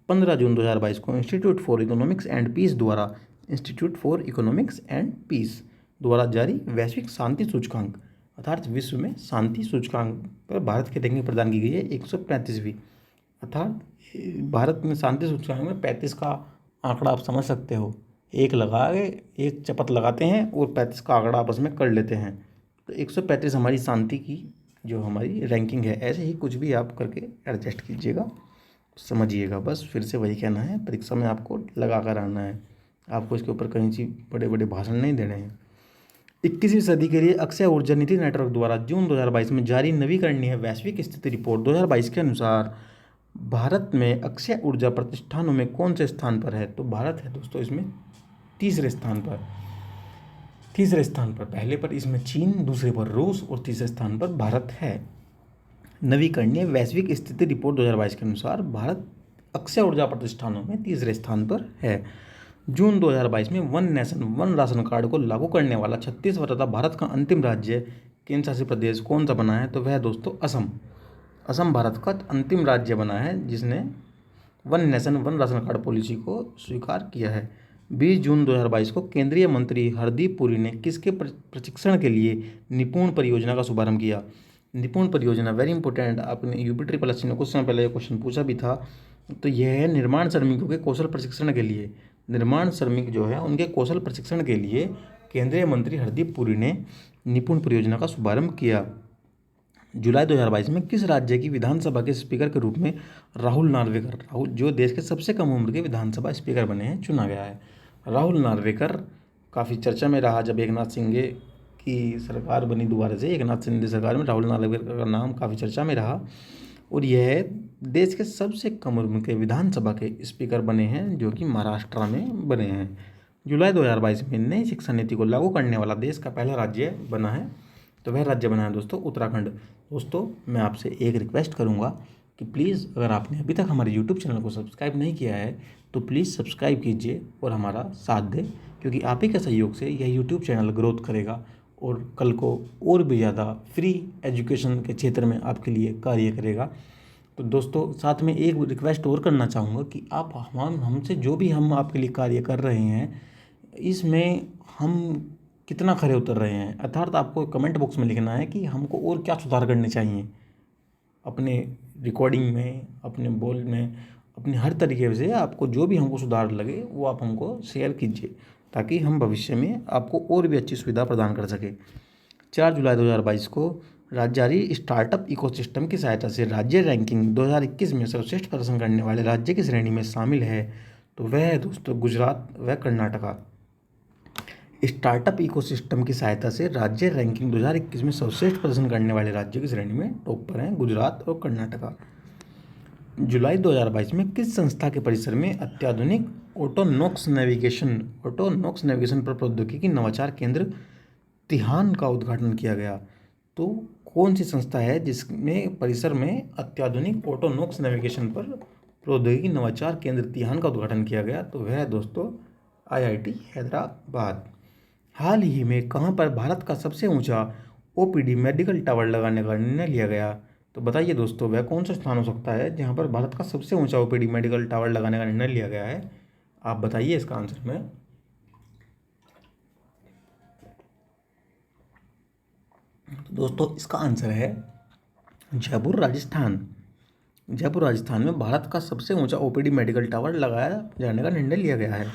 S1: 15 जून 2022 को institute for economics and peace द्वारा जारी वैश्विक शांति सूचकांक अर्थात विश्व में शांति सूचकांक पर भारत की रैंकिंग प्रदान की गई है 135वीं। अर्थात भारत में शांति सूचकांक में 35 का आंकड़ा आप समझ सकते हो, एक चपत लगाते हैं और 35 का आंकड़ा आपस में कर लेते हैं। तो 135 हमारी शांति की जो हमारी रैंकिंग है। ऐसे ही कुछ भी आप करके एडजस्ट कीजिएगा, समझिएगा। बस फिर से वही कहना है, परीक्षा में आपको लगा कर आना है, आपको इसके ऊपर कहीं सी बड़े बड़े भाषण नहीं देने हैं। 21वीं सदी के लिए अक्षय ऊर्जा नीति नेटवर्क द्वारा जून 2022 में जारी नवीकरणीय वैश्विक स्थिति रिपोर्ट 2022 के अनुसार भारत में अक्षय ऊर्जा प्रतिष्ठानों में कौन से स्थान पर है? तो भारत है दोस्तों इसमें तीसरे स्थान पर। पहले पर इसमें चीन, दूसरे पर रूस और तीसरे स्थान पर भारत है। नवीकरणीय वैश्विक स्थिति रिपोर्ट 2022 के अनुसार भारत अक्षय ऊर्जा प्रतिष्ठानों में तीसरे स्थान पर है। जून 2022 में one nation one ration card को लागू करने वाला छत्तीसगढ़ तथा भारत का अंतिम राज्य केंद्र शासित प्रदेश कौन सा बना है? तो वह दोस्तों असम भारत का अंतिम राज्य बना है जिसने one nation one ration card policy को स्वीकार किया है। 20 जून 2022 को केंद्रीय मंत्री हरदीप पुरी ने किसके प्रशिक्षण के लिए निपुण परियोजना का शुभारंभ किया? निपुण परियोजना वेरी इंपॉर्टेंट, आपने UP-SSC ने कुछ समय पहले ये क्वेश्चन पूछा भी था। तो यह है निर्माण श्रमिकों के कौशल प्रशिक्षण के लिए। निर्माण श्रमिक जो है उनके कौशल प्रशिक्षण के लिए केंद्रीय मंत्री हरदीप पुरी ने निपुण परियोजना का शुभारंभ किया। जुलाई 2022 में किस राज्य की विधानसभा के स्पीकर के रूप में राहुल नार्वेकर, जो देश के सबसे कम उम्र के विधानसभा स्पीकर बने हैं, चुना गया है। राहुल नार्वेकर काफ़ी चर्चा में रहा जब एकनाथ शिंदे की सरकार बनी दोबारा से। एकनाथ शिंदे सरकार में राहुल नार्वेकर का नाम काफ़ी चर्चा में रहा और यह देश के सबसे कम उम्र के विधानसभा के स्पीकर बने हैं, जो कि महाराष्ट्र में बने हैं। जुलाई 2022 में नई शिक्षा नीति को लागू करने वाला देश का पहला राज्य बना है, तो वह राज्य बना है दोस्तों उत्तराखंड। दोस्तों मैं आपसे एक रिक्वेस्ट करूंगा कि प्लीज़ अगर आपने अभी तक हमारे यूट्यूब चैनल को सब्सक्राइब नहीं किया है तो प्लीज़ सब्सक्राइब कीजिए और हमारा साथ दें, क्योंकि आप ही के सहयोग से यह यूट्यूब चैनल ग्रोथ करेगा और कल को और भी ज़्यादा फ्री एजुकेशन के क्षेत्र में आपके लिए कार्य करेगा। तो दोस्तों साथ में एक रिक्वेस्ट और करना चाहूँगा कि आप हमसे जो भी हम आपके लिए कार्य कर रहे हैं इसमें हम कितना खरे उतर रहे हैं, अर्थात आपको कमेंट बॉक्स में लिखना है कि हमको और क्या सुधार करने चाहिए अपने रिकॉर्डिंग में, अपने बोल में, अपने हर तरीके से। आपको जो भी हमको सुधार लगे वो आप हमको शेयर कीजिए ताकि हम भविष्य में आपको और भी अच्छी सुविधा प्रदान कर सके। 4 जुलाई 2022 को राज्यारी स्टार्टअप इकोसिस्टम की सहायता से राज्य रैंकिंग 2021 में सर्वश्रेष्ठ प्रदर्शन करने वाले राज्य की श्रेणी में शामिल है, तो वह है दोस्तों गुजरात व कर्नाटका। स्टार्टअप इकोसिस्टम की सहायता से राज्य रैंकिंग 2021 में सर्वश्रेष्ठ प्रदर्शन करने वाले राज्यों की श्रेणी में टॉप पर हैं गुजरात और कर्नाटका। जुलाई 2022 में किस संस्था के परिसर में अत्याधुनिक ऑटोनॉक्स नेविगेशन पर प्रौद्योगिकी नवाचार केंद्र तिहान का उद्घाटन किया गया? तो कौन सी संस्था है जिसमें परिसर में अत्याधुनिक ऑटोनॉक्स नेविगेशन पर प्रौद्योगिकी नवाचार केंद्र तिहान का उद्घाटन किया गया? तो वह है दोस्तों IIT हैदराबाद। हाल ही में कहां पर भारत का सबसे ऊंचा OPD मेडिकल टावर लगाने का निर्णय लिया गया? तो बताइए दोस्तों वह कौन सा स्थान हो सकता है जहां पर भारत का सबसे ऊंचा OPD मेडिकल टावर लगाने का निर्णय लिया गया है? आप बताइए इसका आंसर में। तो दोस्तों इसका आंसर है जयपुर राजस्थान। जयपुर राजस्थान में भारत का सबसे ऊंचा OPD मेडिकल टावर लगाया जाने का निर्णय लिया गया है।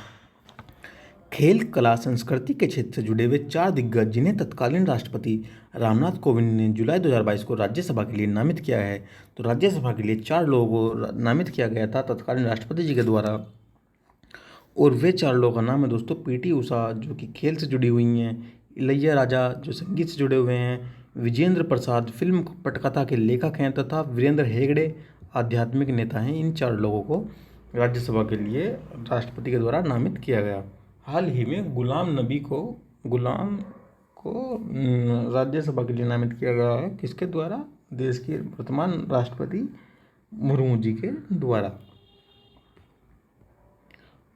S1: खेल कला संस्कृति के क्षेत्र से जुड़े हुए 4 दिग्गज जिन्हें तत्कालीन राष्ट्रपति रामनाथ कोविंद ने जुलाई 2022 को राज्यसभा के लिए नामित किया है। तो राज्यसभा के लिए 4 लोगों को नामित किया गया था तत्कालीन राष्ट्रपति जी के द्वारा, और वे 4 लोगों का नाम है दोस्तों PT उषा जो कि खेल से जुड़ी हुई हैं, इलैया राजा जो संगीत से जुड़े हुए हैं, विजेंद्र प्रसाद फिल्म पटकथा के लेखक हैं, तथा वीरेंद्र हेगड़े आध्यात्मिक नेता हैं। इन 4 लोगों को राज्यसभा के लिए राष्ट्रपति के द्वारा नामित किया गया। हाल ही में गुलाम नबी को राज्यसभा के लिए नामित किया गया है। किसके द्वारा? देश के वर्तमान राष्ट्रपति मुर्मू जी के द्वारा।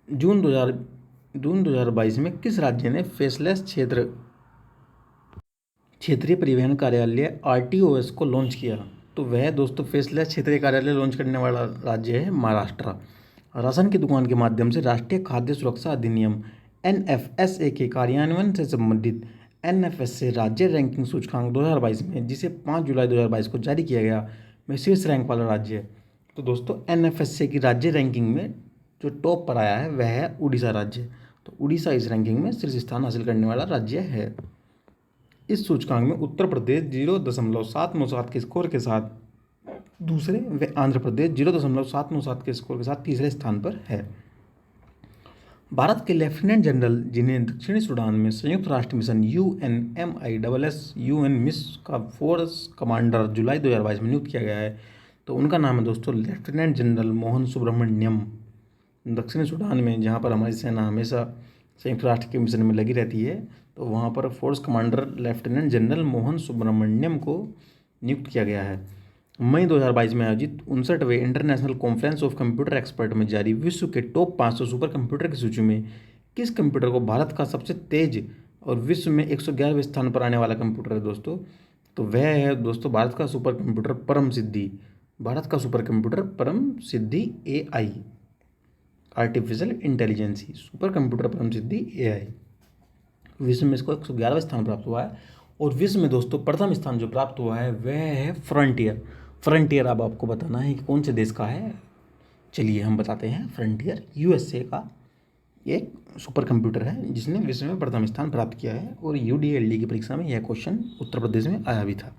S1: जून 2022 में किस राज्य ने फेसलेस क्षेत्रीय परिवहन कार्यालय RTOS को लॉन्च किया? तो वह दोस्तों फेसलेस क्षेत्रीय कार्यालय लॉन्च करने वाला राज्य है महाराष्ट्र। राशन की दुकान के माध्यम से राष्ट्रीय खाद्य सुरक्षा अधिनियम NFSA के कार्यान्वयन से संबंधित NFSA राज्य रैंकिंग सूचकांक 2022 में, जिसे 5 जुलाई 2022 को जारी किया गया, में शीर्ष रैंक वाला राज्य है। तो दोस्तों NFSA की राज्य रैंकिंग में जो टॉप पर आया है वह है उड़ीसा राज्य। तो उड़ीसा इस रैंकिंग में शीर्ष स्थान हासिल करने वाला राज्य है। इस सूचकांक में उत्तर प्रदेश 0.797 के स्कोर के साथ दूसरे व आंध्र प्रदेश 0.797 के स्कोर के साथ तीसरे स्थान पर है। भारत के लेफ्टिनेंट जनरल जिन्हें दक्षिणी सूडान में संयुक्त राष्ट्र मिशन UNMISS का फोर्स कमांडर जुलाई 2022 में नियुक्त किया गया है, तो उनका नाम है दोस्तों लेफ्टिनेंट जनरल मोहन सुब्रमण्यम। दक्षिणी सूडान में जहां पर हमारी सेना हमेशा संयुक्त राष्ट्र के मिशन में लगी रहती है, तो वहां पर force commander lieutenant general Mohan Subramaniam को नियुक्त किया गया है। मई 2022 में आयोजित 59वें international conference of computer expert में जारी विश्व के टॉप 500 सुपर कंप्यूटर की सूची में किस कंप्यूटर को भारत का सबसे तेज और विश्व में 111वें स्थान पर आने वाला कंप्यूटर है दोस्तों? तो वह है दोस्तों भारत का सुपर कंप्यूटर परम सिद्धि। भारत का supercomputer Param Siddhi AI artificial intelligence supercomputer Param Siddhi AI विश्व में इसको 111वें स्थान प्राप्त हुआ है। और विश्व में दोस्तों प्रथम स्थान जो प्राप्त हुआ है वह है फ्रंटियर। अब आपको बताना है कि कौन से देश का है, चलिए हम बताते हैं। फ्रंटियर USA का ये एक सुपर कंप्यूटर है जिसने विश्व में प्रथम स्थान प्राप्त किया है और UDLD की परीक्षा में यह क्वेश्चन उत्तर प्रदेश में आया भी था।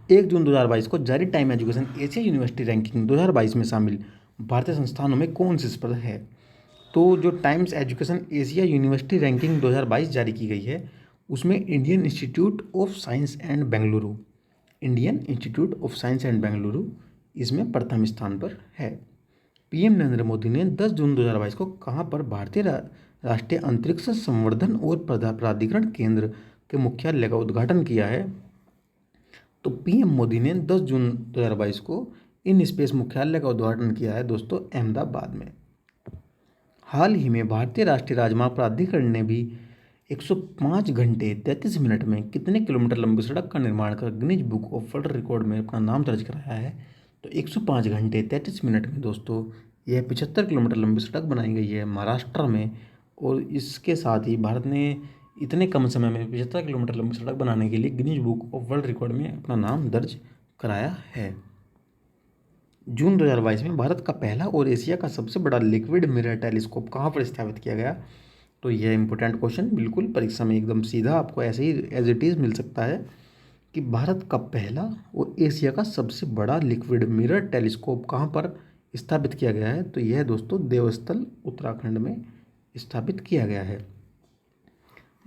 S1: 1 जून 2022 को जारी time education Asia university ranking 2022 में शामिल भारतीय संस्थानों में कौन सी स्पर्धा है? तो जो times education Asia university ranking 2022 जारी की गई है उसमें Indian institute of science and Bengaluru इसमें प्रथम स्थान पर है। PM नरेंद्र मोदी ने 10 जून 2022 को कहाँ पर भारतीय राष्ट्रीय अंतरिक्ष संवर्धन और प्राधिकरण केंद्र के मुख्यालय का उद्घाटन किया है? तो PM मोदी ने 10 जून 2022 को इन स्पेस मुख्यालय का उद्घाटन किया है दोस्तों अहमदाबाद में। हाल ही में भारतीय राष्ट्रीय राजमार्ग प्राधिकरण ने भी 105 घंटे 33 मिनट में कितने किलोमीटर लंबी सड़क का निर्माण कर Guinness book of world record में अपना नाम दर्ज कराया है? तो 105 घंटे 33 मिनट में दोस्तों यह 75 किलोमीटर लंबी सड़क बनाई गई है महाराष्ट्र में। और इसके साथ ही भारत ने इतने कम समय में 75 किलोमीटर लंबी सड़क बनाने के लिए Guinness book of world record में अपना नाम दर्ज कराया है। जून 2022 में भारत का पहला और एशिया का सबसे बड़ा लिक्विड मिरर टेलीस्कोप कहाँ पर स्थापित किया गया? तो यह इंपॉर्टेंट क्वेश्चन बिल्कुल परीक्षा में एकदम सीधा आपको ऐसे ही एज इट इज़ मिल सकता है कि भारत का पहला और एशिया का सबसे बड़ा लिक्विड मिरर टेलीस्कोप कहाँ पर स्थापित किया गया है? तो यह दोस्तों देवस्थल उत्तराखंड में स्थापित किया गया है।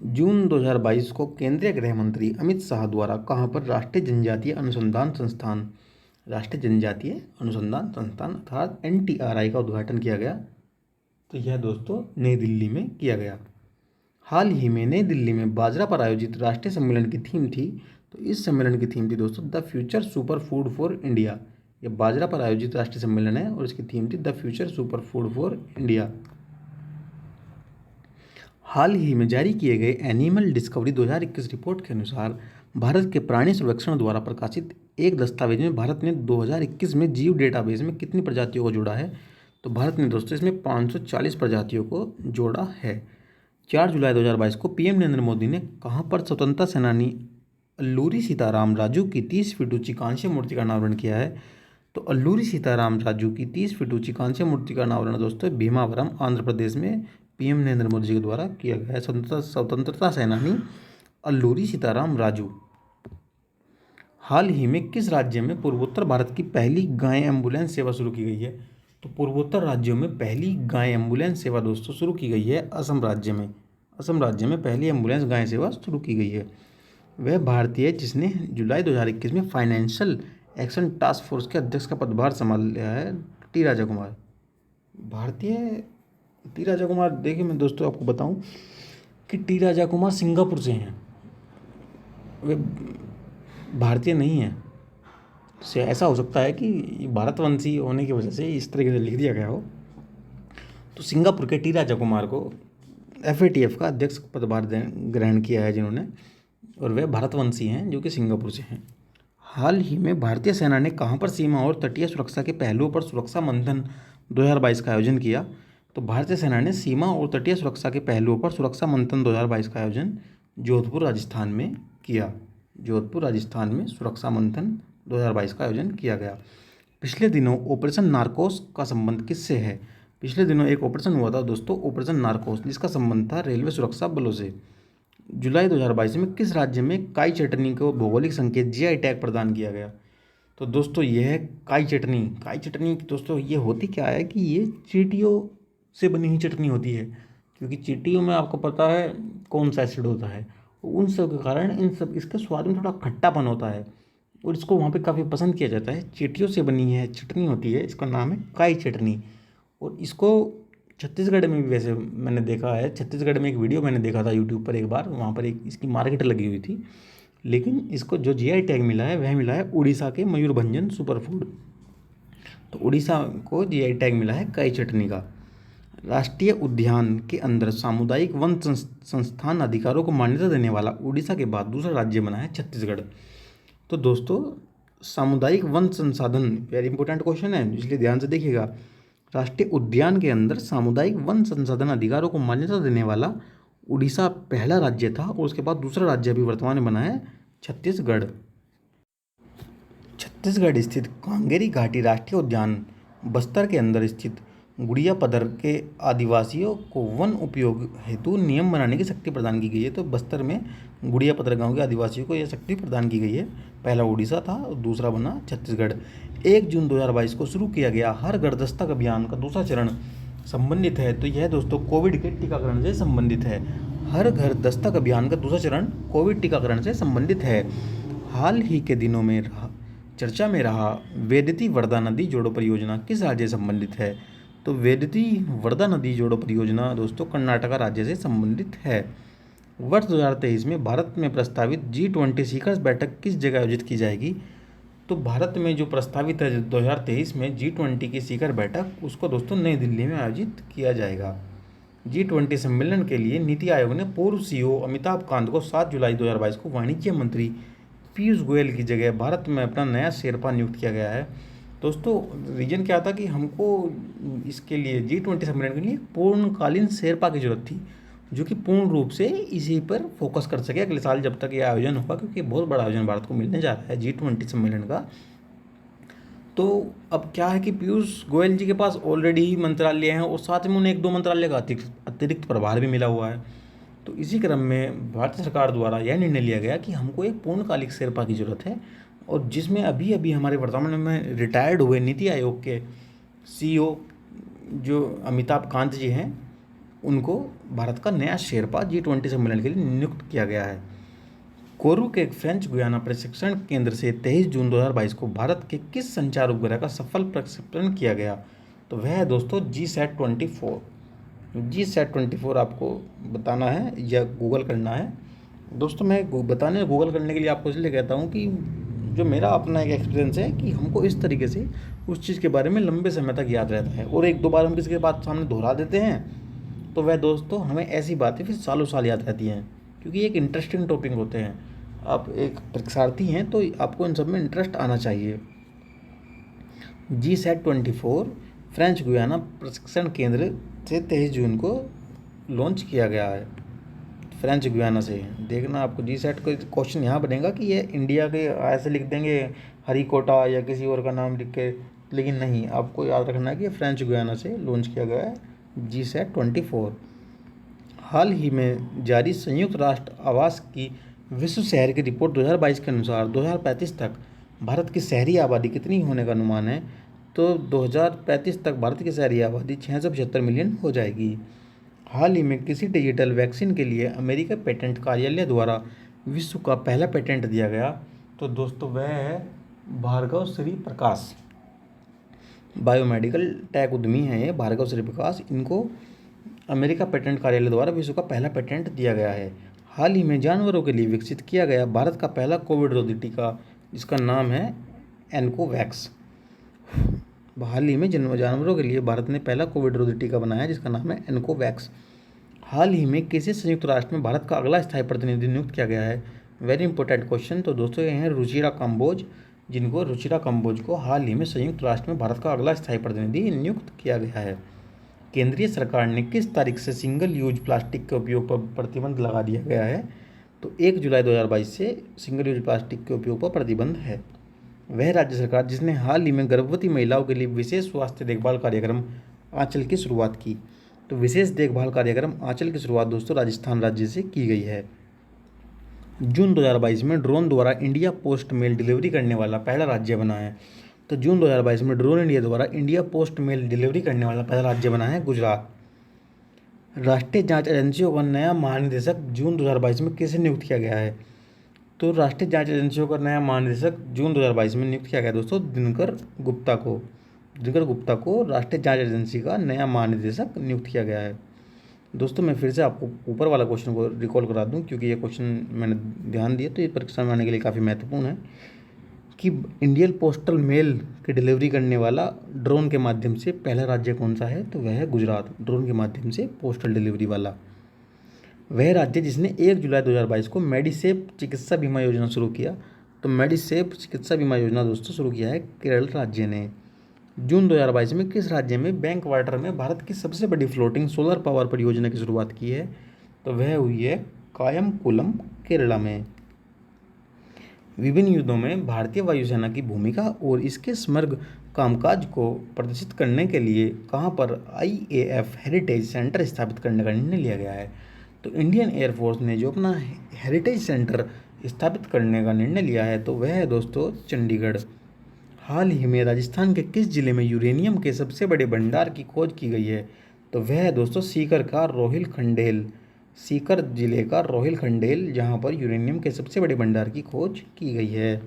S1: जून 2022 को केंद्रीय गृह मंत्री अमित शाह द्वारा कहाँ पर राष्ट्रीय जनजातीय अनुसंधान संस्थान अर्थात NTRI का उद्घाटन किया गया? तो यह दोस्तों नई दिल्ली में किया गया। हाल ही में नई दिल्ली में बाजरा पर आयोजित राष्ट्रीय सम्मेलन की थीम थी। तो इस सम्मेलन की थीम थी दोस्तों the future super food for India. यह बाजरा पर आयोजित राष्ट्रीय सम्मेलन है और इसकी थीम थी the future super food for India. हाल ही में जारी किए गए एनिमल डिस्कवरी 2021 रिपोर्ट के अनुसार भारत के प्राणी सर्वेक्षण द्वारा प्रकाशित एक दस्तावेज में भारत ने 2021 में जीव डेटाबेस में कितनी प्रजातियों को जोड़ा है? तो भारत ने दोस्तों इसमें 540 प्रजातियों को जोड़ा है। 4 जुलाई 2022 को PM नरेंद्र मोदी ने कहाँ पर स्वतंत्रता सेनानी अल्लूरी सीताराम राजू की 30 फीट ऊंची कांस्य मूर्ति का अनावरण किया है? तो अल्लूरी सीताराम राजू की 30 फीट ऊंची कांस्य मूर्ति का अनावरण दोस्तों भीमावरम आंध्र प्रदेश में PM नरेंद्र मोदी जी के द्वारा किया गया है। स्वतंत्रता सेनानी अल्लूरी सीताराम राजू। हाल ही में किस राज्य में पूर्वोत्तर भारत की पहली गाय एम्बुलेंस सेवा शुरू की गई है? तो पूर्वोत्तर राज्यों में पहली गाय एम्बुलेंस सेवा दोस्तों शुरू की गई है असम राज्य में। असम राज्य में पहली एम्बुलेंस गाय सेवा शुरू की गई है। वह भारतीय जिसने जुलाई 2021 में फाइनेंशियल एक्शन टास्क फोर्स के अध्यक्ष का पदभार संभाल लिया है, टी राजा कुमार। भारतीय टी राजा कुमार, देखिए मैं दोस्तों आपको बताऊं कि टी राजा कुमार सिंगापुर से हैं, वे भारतीय नहीं हैं। से ऐसा हो सकता है कि भारतवंशी होने की वजह से इस तरीके से लिख दिया गया हो। तो सिंगापुर के टी राजा कुमार को FATF का अध्यक्ष पदभार ग्रहण किया है जिन्होंने, और वे भारतवंशी हैं जो कि सिंगापुर से हैं। हाल ही में भारतीय सेना ने कहाँ पर सीमा और तटीय सुरक्षा के पहलुओं पर सुरक्षा मंथन 2022 का आयोजन किया? तो भारतीय सेना ने सीमा और तटीय सुरक्षा के पहलुओं पर सुरक्षा मंथन 2022 का आयोजन जोधपुर राजस्थान में किया। जोधपुर राजस्थान में सुरक्षा मंथन 2022 का आयोजन किया गया। पिछले दिनों ऑपरेशन नारकोस का संबंध किससे है? पिछले दिनों एक ऑपरेशन हुआ था दोस्तों ऑपरेशन नारकोस, जिसका संबंध था रेलवे सुरक्षा बलों से। जुलाई 2022 में किस राज्य में काई चटनी को भौगोलिक संकेत GI टैग प्रदान किया गया? तो दोस्तों यह काई चटनी दोस्तों ये होती क्या है कि ये चींटियों से बनी हुई चटनी होती है, क्योंकि चींटियों में आपको पता है कौन सा एसिड होता है, उन सब के कारण इसके स्वाद में थोड़ा खट्टापन होता है और इसको वहाँ पे काफ़ी पसंद किया जाता है। चींटियों से बनी है चटनी होती है, इसका नाम है काई चटनी। और इसको छत्तीसगढ़ में भी वैसे मैंने देखा है, छत्तीसगढ़ में एक वीडियो मैंने देखा था यूट्यूब पर एक बार, वहाँ पर एक इसकी मार्केट लगी हुई थी। लेकिन इसको जो GI टैग मिला है वह मिला है उड़ीसा के मयूरभंजन सुपर फूड। तो उड़ीसा को GI टैग मिला है काई चटनी का। राष्ट्रीय उद्यान के अंदर सामुदायिक वन संस्थान अधिकारों को मान्यता देने वाला उड़ीसा के बाद दूसरा राज्य बना है छत्तीसगढ़। तो दोस्तों सामुदायिक वन संसाधन वेरी इंपॉर्टेंट क्वेश्चन है, इसलिए ध्यान से देखिएगा। राष्ट्रीय उद्यान के अंदर सामुदायिक वन संसाधन अधिकारों को मान्यता देने वाला उड़ीसा पहला राज्य था और उसके बाद दूसरा राज्य अभी वर्तमान में बना है छत्तीसगढ़। छत्तीसगढ़ स्थित कांगेरी घाटी राष्ट्रीय उद्यान बस्तर के अंदर स्थित गुड़िया पदर के आदिवासियों को वन उपयोग हेतु नियम बनाने की शक्ति प्रदान की गई है। तो बस्तर में गुड़िया पदर गांव के आदिवासियों को यह शक्ति प्रदान की गई है। पहला उड़ीसा था और दूसरा बना छत्तीसगढ़। 1 जून 2022 को शुरू किया गया हर घर दस्तक अभियान का दूसरा चरण संबंधित है। तो यह दोस्तों कोविड के टीकाकरण से संबंधित है। हर घर दस्तक अभियान का दूसरा चरण कोविड टीकाकरण से संबंधित है। हाल ही के दिनों में चर्चा में रहा वेदती वर्धा नदी जोड़ो परियोजना किस राज्य से संबंधित है? तो वेदती वर्धा नदी जोड़ो परियोजना दोस्तों कर्नाटका राज्य से संबंधित है। वर्ष 2023 में भारत में प्रस्तावित G20 शिखर बैठक किस जगह आयोजित की जाएगी? तो भारत में जो प्रस्तावित है 2023 में G20 की शिखर बैठक, उसको दोस्तों नई दिल्ली में आयोजित किया जाएगा। G20 सम्मेलन के लिए नीति आयोग ने पूर्व CEO अमिताभ कांत को 7 जुलाई 2022 को वाणिज्य मंत्री पीयूष गोयल की जगह भारत में अपना नया शेरपा नियुक्त किया गया है। दोस्तों रीजन क्या था कि हमको इसके लिए G20 सम्मेलन के लिए पूर्णकालीन शेरपा की जरूरत थी, जो कि पूर्ण रूप से इसी पर फोकस कर सके अगले साल जब तक ये आयोजन होगा, क्योंकि बहुत बड़ा आयोजन भारत को मिलने जा रहा है G20 सम्मेलन का। तो अब क्या है कि पीयूष गोयल जी के पास ऑलरेडी ही मंत्रालय हैं और साथ में उन्हें 1-2 मंत्रालय का अतिरिक्त प्रभार भी मिला हुआ है। तो इसी क्रम में भारत सरकार द्वारा यह निर्णय लिया गया कि हमको एक पूर्णकालिक शेरपा की जरूरत है, और जिसमें अभी अभी हमारे वर्तमान में रिटायर्ड हुए नीति आयोग के CEO जो अमिताभ कांत जी हैं, उनको भारत का नया शेरपा G20 सम्मेलन के लिए नियुक्त किया गया है। कोरू के फ्रेंच गुयाना प्रशिक्षण केंद्र से 23 जून 2022 को भारत के किस संचार उपग्रह का सफल प्रक्षेपण किया गया? तो वह है दोस्तों GSAT-24। GSAT-24 आपको बताना है या गूगल करना है। दोस्तों मैं बताने गूगल करने के लिए आपको इसलिए कहता हूँ कि जो मेरा अपना एक एक्सपीरियंस है कि हमको इस तरीके से उस चीज़ के बारे में लंबे समय तक याद रहता है, और 1-2 बार हम किसी के बात सामने दोहरा देते हैं तो वह दोस्तों हमें ऐसी बातें फिर सालों साल याद रहती हैं, क्योंकि एक इंटरेस्टिंग टॉपिक होते हैं। आप एक परीक्षार्थी हैं तो आपको इन सब में इंटरेस्ट आना चाहिए। GSAT-24 फ्रेंच गुयाना प्रशिक्षण केंद्र से 23 जून को लॉन्च किया गया है। फ्रेंच गुयाना से देखना आपको GSAT का क्वेश्चन यहाँ बनेगा कि ये इंडिया के ऐसे लिख देंगे हरिकोटा या किसी और का नाम लिख के, लेकिन नहीं, आपको याद रखना है कि फ्रेंच गुयाना से लॉन्च किया गया है GSAT-24। हाल ही में जारी संयुक्त राष्ट्र आवास की विश्व शहर की रिपोर्ट 2022 के अनुसार 2035 तक भारत की शहरी आबादी कितनी होने का अनुमान है? तो 2035 तक भारत की शहरी आबादी 675 मिलियन हो जाएगी। हाल ही में किसी डिजिटल वैक्सीन के लिए अमेरिका पेटेंट कार्यालय द्वारा विश्व का पहला पेटेंट दिया गया? तो दोस्तों वह है भार्गव श्री प्रकाश। बायोमेडिकल टेक उद्यमी हैं ये भार्गव श्री प्रकाश, इनको अमेरिका पेटेंट कार्यालय द्वारा विश्व का पहला पेटेंट दिया गया है। हाल ही में जानवरों के लिए विकसित किया गया भारत का पहला कोविड रोधी टीका, इसका नाम है एनकोवैक्स। हाल ही में जानवरों के लिए भारत ने पहला कोविड रोधी टीका बनाया जिसका नाम है एनकोवैक्स। हाल ही में किसी संयुक्त राष्ट्र में भारत का अगला स्थायी प्रतिनिधि नियुक्त किया गया है? Very important question. तो दोस्तों ये हैं रुचिरा कंबोज, जिनको रुचिरा कंबोज को हाल ही में संयुक्त राष्ट्र में भारत का अगला स्थायी प्रतिनिधि नियुक्त किया गया है। केंद्रीय सरकार ने किस तारीख से सिंगल यूज प्लास्टिक के उपयोग पर प्रतिबंध लगा दिया गया है? तो 1 जुलाई 2022 से सिंगल यूज प्लास्टिक के उपयोग पर प्रतिबंध है। वह राज्य सरकार जिसने हाल ही में गर्भवती महिलाओं के लिए विशेष स्वास्थ्य देखभाल कार्यक्रम आंचल की शुरुआत की? तो विशेष देखभाल कार्यक्रम आंचल की शुरुआत दोस्तों राजस्थान राज्य से की गई है। जून 2022 में ड्रोन द्वारा इंडिया पोस्ट मेल डिलीवरी करने वाला पहला राज्य बना है। तो जून 2022 में ड्रोन इंडिया द्वारा इंडिया पोस्ट मेल डिलीवरी करने वाला पहला राज्य बना है गुजरात। राष्ट्रीय जांच एजेंसियों का नया महानिदेशक जून 2022 में किसे नियुक्त किया गया है? तो राष्ट्रीय जांच एजेंसियों का नया महानिदेशक जून 2022 में नियुक्त किया गया दोस्तों दिनकर गुप्ता को राष्ट्रीय जांच एजेंसी का नया महानिदेशक नियुक्त किया गया है। दोस्तों मैं फिर से आपको ऊपर वाला क्वेश्चन को रिकॉल करा दूं, क्योंकि ये क्वेश्चन मैंने ध्यान दिया तो ये परीक्षा में आने के लिए काफ़ी महत्वपूर्ण है कि इंडियन पोस्टल मेल की डिलीवरी करने वाला ड्रोन के माध्यम से पहला राज्य कौन सा है? तो वह है गुजरात, ड्रोन के माध्यम से पोस्टल डिलीवरी वाला। वह राज्य जिसने 1 जुलाई 2022 को मेडिसेप चिकित्सा बीमा योजना शुरू किया। तो मेडिसेप चिकित्सा बीमा योजना दोस्तों शुरू किया है केरल राज्य ने। जून 2022 में किस राज्य में बैंक वाटर में भारत की सबसे बड़ी फ्लोटिंग सोलर पावर परियोजना की शुरुआत की है? तो वह हुई है कायमकुलम केरला में। विभिन्न युद्धों में भारतीय वायुसेना की भूमिका और इसके समग्र कामकाज को प्रदर्शित करने के लिए कहाँ पर IAF हेरिटेज सेंटर स्थापित करने का निर्णय लिया गया है। तो इंडियन एयरफोर्स ने जो अपना हेरिटेज सेंटर स्थापित करने का निर्णय लिया है तो वह है दोस्तों चंडीगढ़। हाल ही में राजस्थान के किस जिले में यूरेनियम के सबसे बड़े भंडार की खोज की गई है। तो वह है दोस्तों सीकर का रोहिलखंडेल। सीकर जिले का रोहिलखंडेल जहां पर यूरेनियम के सबसे बड़े भंडार की खोज की गई है।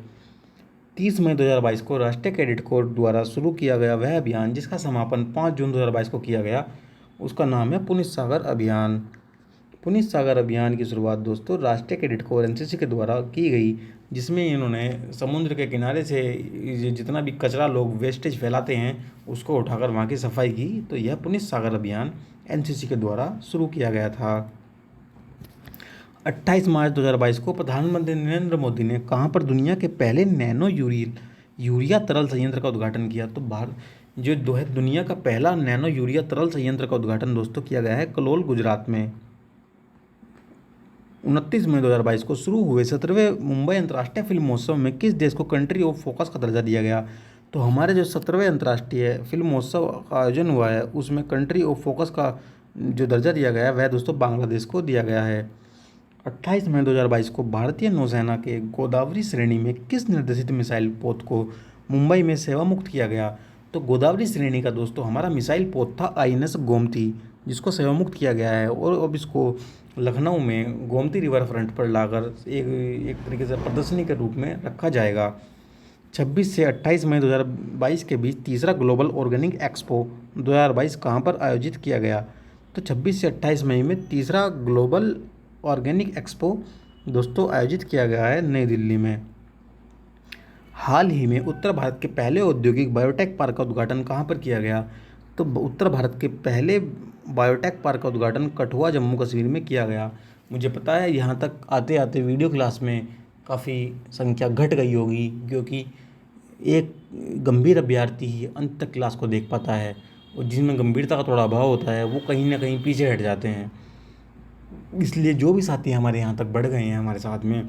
S1: 30 मई 2022 को राष्ट्रीय कैडेट कोर द्वारा शुरू किया गया वह अभियान जिसका समापन 5 जून 2022 को किया गया, उसका नाम है पुनीत सागर अभियान। पुनीत सागर अभियान की शुरुआत दोस्तों राष्ट्रीय कैडेट कोर NCC के द्वारा की गई, जिसमें इन्होंने समुद्र के किनारे से जितना भी कचरा लोग वेस्टेज फैलाते हैं उसको उठाकर वहाँ की सफाई की। तो यह पुनीत सागर अभियान NCC के द्वारा शुरू किया गया था। 28 मार्च 2022 को प्रधानमंत्री नरेंद्र मोदी ने कहाँ पर दुनिया के पहले नैनो यूरिया तरल संयंत्र का उद्घाटन किया। तो जो है दुनिया का पहला नैनो यूरिया तरल संयंत्र का उद्घाटन दोस्तों किया गया है कलोल गुजरात में। 29 मई 2022 को शुरू हुए 17वें मुंबई अंतर्राष्ट्रीय फिल्म महोत्सव में किस देश को कंट्री ऑफ फोकस का दर्जा दिया गया। तो हमारे जो 17वें अंतर्राष्ट्रीय फिल्म महोत्सव का आयोजन हुआ है उसमें कंट्री ऑफ फोकस का जो दर्जा दिया गया है वह दोस्तों बांग्लादेश को दिया गया है। 28 मई 2022 को भारतीय नौसेना के गोदावरी श्रेणी में किस निर्देशित मिसाइल पोत को मुंबई में सेवा मुक्त किया गया। तो गोदावरी श्रेणी का दोस्तों हमारा मिसाइल पोत था INS गोमती, जिसको सेवा मुक्त किया गया है और अब इसको लखनऊ में गोमती रिवर फ्रंट पर लाकर एक तरीके से प्रदर्शनी के रूप में रखा जाएगा। 26 से 28 मई 2022 के बीच तीसरा ग्लोबल ऑर्गेनिक एक्सपो 2022 कहाँ पर आयोजित किया गया। तो 26 से 28 मई में तीसरा ग्लोबल ऑर्गेनिक एक्सपो दोस्तों आयोजित किया गया है नई दिल्ली में। हाल ही में उत्तर भारत के पहले औद्योगिक बायोटेक पार्क का उद्घाटन कहाँ पर किया गया। तो उत्तर भारत के पहले बायोटेक पार्क का उद्घाटन कठुआ जम्मू कश्मीर में किया गया। मुझे पता है यहाँ तक आते आते वीडियो क्लास में काफ़ी संख्या घट गई होगी, क्योंकि एक गंभीर अभ्यर्थी ही अंत तक क्लास को देख पाता है और जिनमें गंभीरता का थोड़ा अभाव होता है वो कहीं ना कहीं पीछे हट जाते हैं। इसलिए जो भी साथी हमारे यहाँ तक बढ़ गए हैं हमारे साथ में,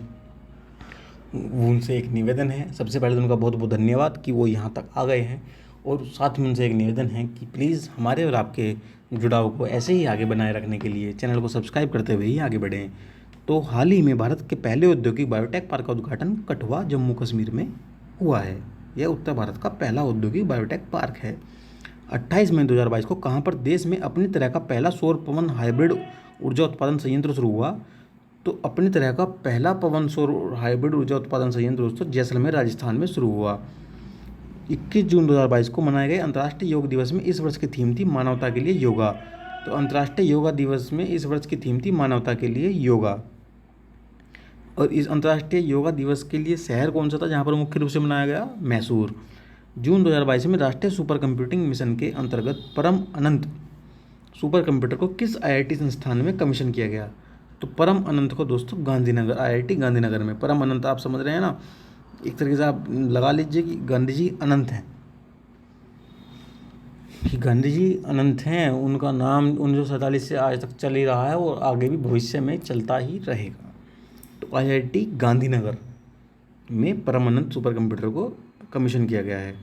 S1: उनसे एक निवेदन है, सबसे पहले तो उनका बहुत बहुत धन्यवाद कि वो यहाँ तक आ गए हैं, और साथ में उनसे एक निवेदन है कि प्लीज़ हमारे और आपके जुड़ाव को ऐसे ही आगे बनाए रखने के लिए चैनल को सब्सक्राइब करते हुए ही आगे बढ़ें। तो हाल ही में भारत के पहले औद्योगिक बायोटेक पार्क का उद्घाटन कठुआ जम्मू कश्मीर में हुआ है। यह उत्तर भारत का पहला औद्योगिक बायोटेक पार्क है। 28 मई 2022 को कहाँ पर देश में अपनी तरह का पहला सौर पवन हाइब्रिड ऊर्जा उत्पादन संयंत्र शुरू हुआ। तो अपनी तरह का पहला पवन सौर हाइब्रिड ऊर्जा उत्पादन संयंत्र दोस्तों जैसलमेर राजस्थान में शुरू हुआ। 21 जून 2022 को मनाए गए अंतर्राष्ट्रीय योग दिवस में इस वर्ष की थीम थी मानवता के लिए योगा। तो अंतर्राष्ट्रीय योगा दिवस में इस वर्ष की थीम थी मानवता के लिए योगा। और इस अंतर्राष्ट्रीय योगा दिवस के लिए शहर कौन सा था जहाँ पर मुख्य रूप से मनाया गया, मैसूर। जून 2022 में राष्ट्रीय सुपर कंप्यूटिंग मिशन के अंतर्गत परम अनंत सुपर कंप्यूटर को किस IIT संस्थान में कमीशन किया गया। तो परम अनंत को दोस्तों गांधीनगर, IIT गांधीनगर में। परम अनंत आप समझ रहे हैं ना, एक तरीके से आप लगा लीजिए कि गांधी जी अनंत हैं, कि गांधी जी अनंत हैं, उनका नाम 1947 से आज तक चल ही रहा है और आगे भी भविष्य में चलता ही रहेगा। तो IIT गांधीनगर में परम अनंत सुपर कंप्यूटर को कमीशन किया गया है।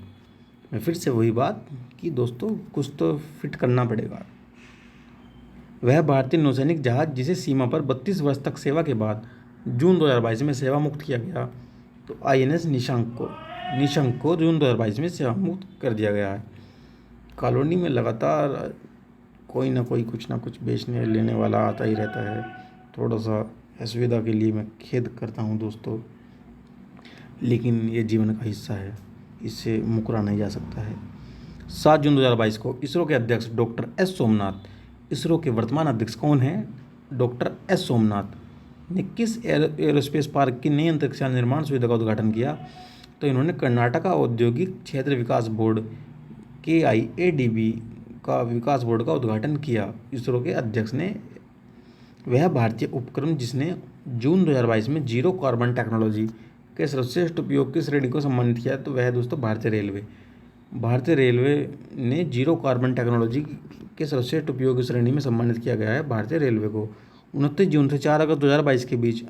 S1: मैं फिर से वही बात कि दोस्तों कुछ तो फिट करना पड़ेगा। वह भारतीय नौसैनिक जहाज जिसे सीमा पर 32 वर्ष तक सेवा के बाद जून 2022 में सेवा मुक्त किया गया। तो INS निशंक को जून 2022 में सेवा मुक्त कर दिया गया है। कॉलोनी में लगातार कोई ना कोई कुछ ना कुछ बेचने लेने वाला आता ही रहता है। थोड़ा सा असुविधा के लिए मैं खेद करता हूँ दोस्तों, लेकिन ये जीवन का हिस्सा है, इससे मुकरा नहीं जा सकता है। 7 जून 2022 को इसरो के अध्यक्ष डॉक्टर S सोमनाथ, इसरो के वर्तमान अध्यक्ष कौन हैं, डॉक्टर S सोमनाथ ने किस एरोस्पेस पार्क की नई अंतरिक्ष निर्माण सुविधा का उद्घाटन किया। तो इन्होंने कर्नाटका औद्योगिक क्षेत्र विकास बोर्ड KIADB का विकास बोर्ड का उद्घाटन किया इसरो के अध्यक्ष ने। वह भारतीय उपक्रम जिसने जून 2022 में जीरो कार्बन टेक्नोलॉजी के सर्वश्रेष्ठ उपयोग की श्रेणी को सम्मानित किया। तो वह दोस्तों भारतीय रेलवे ने जीरो कार्बन टेक्नोलॉजी के सर्वश्रेष्ठ उपयोग की श्रेणी में सम्मानित किया गया है भारतीय रेलवे को। 29 जून से 4 अगस्त 2022 के बीच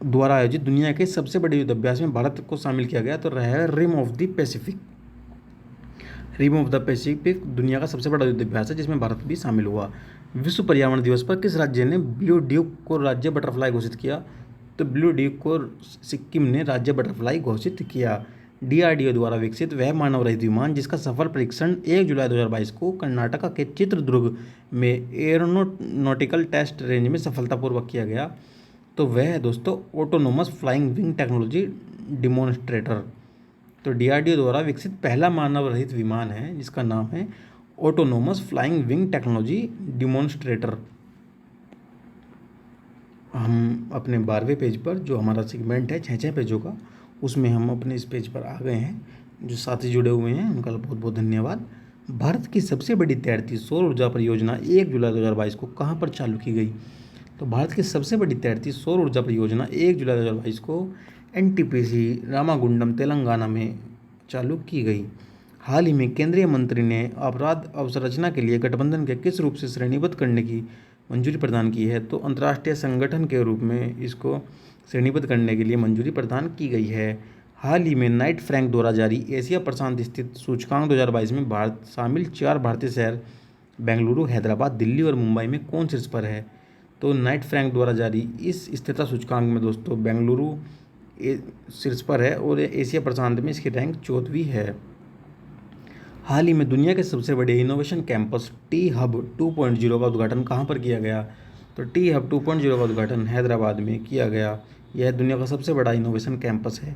S1: द्वारा आयोजित दुनिया के सबसे बड़े युद्ध अभ्यास में भारत को शामिल किया गया, तो रहा है rim of the Pacific. Rim of the Pacific दुनिया का सबसे बड़ा युद्ध अभ्यास है जिसमें भारत भी शामिल हुआ। विश्व पर्यावरण दिवस पर किस राज्य ने ब्लू ड्यूक को राज्य बटरफ्लाई घोषित किया? तो ब्लू ड्यूक को सिक्किम ने राज्य बटरफ्लाई घोषिट किया। डीआरडीओ द्वारा विकसित वह मानव रहित विमान जिसका सफल परीक्षण 1 जुलाई 2022 को कर्नाटक के चित्रदुर्ग में एरोनॉटिकल टेस्ट रेंज में सफलतापूर्वक किया गया, तो वह है दोस्तों autonomous flying wing technology demonstrator. तो डीआरडीओ द्वारा विकसित पहला मानव रहित विमान है जिसका नाम है autonomous flying wing technology demonstrator. हम अपने 12वें पेज पर, जो हमारा सेगमेंट है 6 पेजों का, उसमें हम अपने इस पेज पर आ गए हैं। जो साथी जुड़े हुए हैं उनका बहुत बहुत धन्यवाद। भारत की सबसे बड़ी तैरती सौर ऊर्जा परियोजना 1 जुलाई 2022 को कहाँ पर चालू की गई? तो भारत की सबसे बड़ी तैरती सौर ऊर्जा परियोजना 1 जुलाई 2022 को एनटीपीसी रामागुंडम तेलंगाना में चालू की गई। हाल ही में केंद्रीय मंत्री ने अपराध अवसंरचना के लिए गठबंधन के किस रूप से श्रेणीबद्ध करने की मंजूरी प्रदान की है? तो अंतर्राष्ट्रीय संगठन के रूप में इसको श्रेणीबद्ध करने के लिए मंजूरी प्रदान की गई है। हाल ही में नाइट फ्रैंक द्वारा जारी एशिया प्रशांत स्थित सूचकांक 2022 में भारत शामिल 4 भारतीय शहर बेंगलुरु, हैदराबाद, दिल्ली और मुंबई में कौन शीर्ष पर है? तो नाइट फ्रैंक द्वारा जारी इस स्थिरता सूचकांक में दोस्तों बेंगलुरु शीर्ष पर है और एशिया प्रशांत में इसकी रैंक 14वीं है। हाल ही में दुनिया के सबसे बड़े इनोवेशन कैंपस टी हब 2.0 का उद्घाटन कहाँ पर किया गया? तो टी हब 2.0 का उद्घाटन हैदराबाद में किया गया। यह दुनिया का सबसे बड़ा इनोवेशन कैंपस है।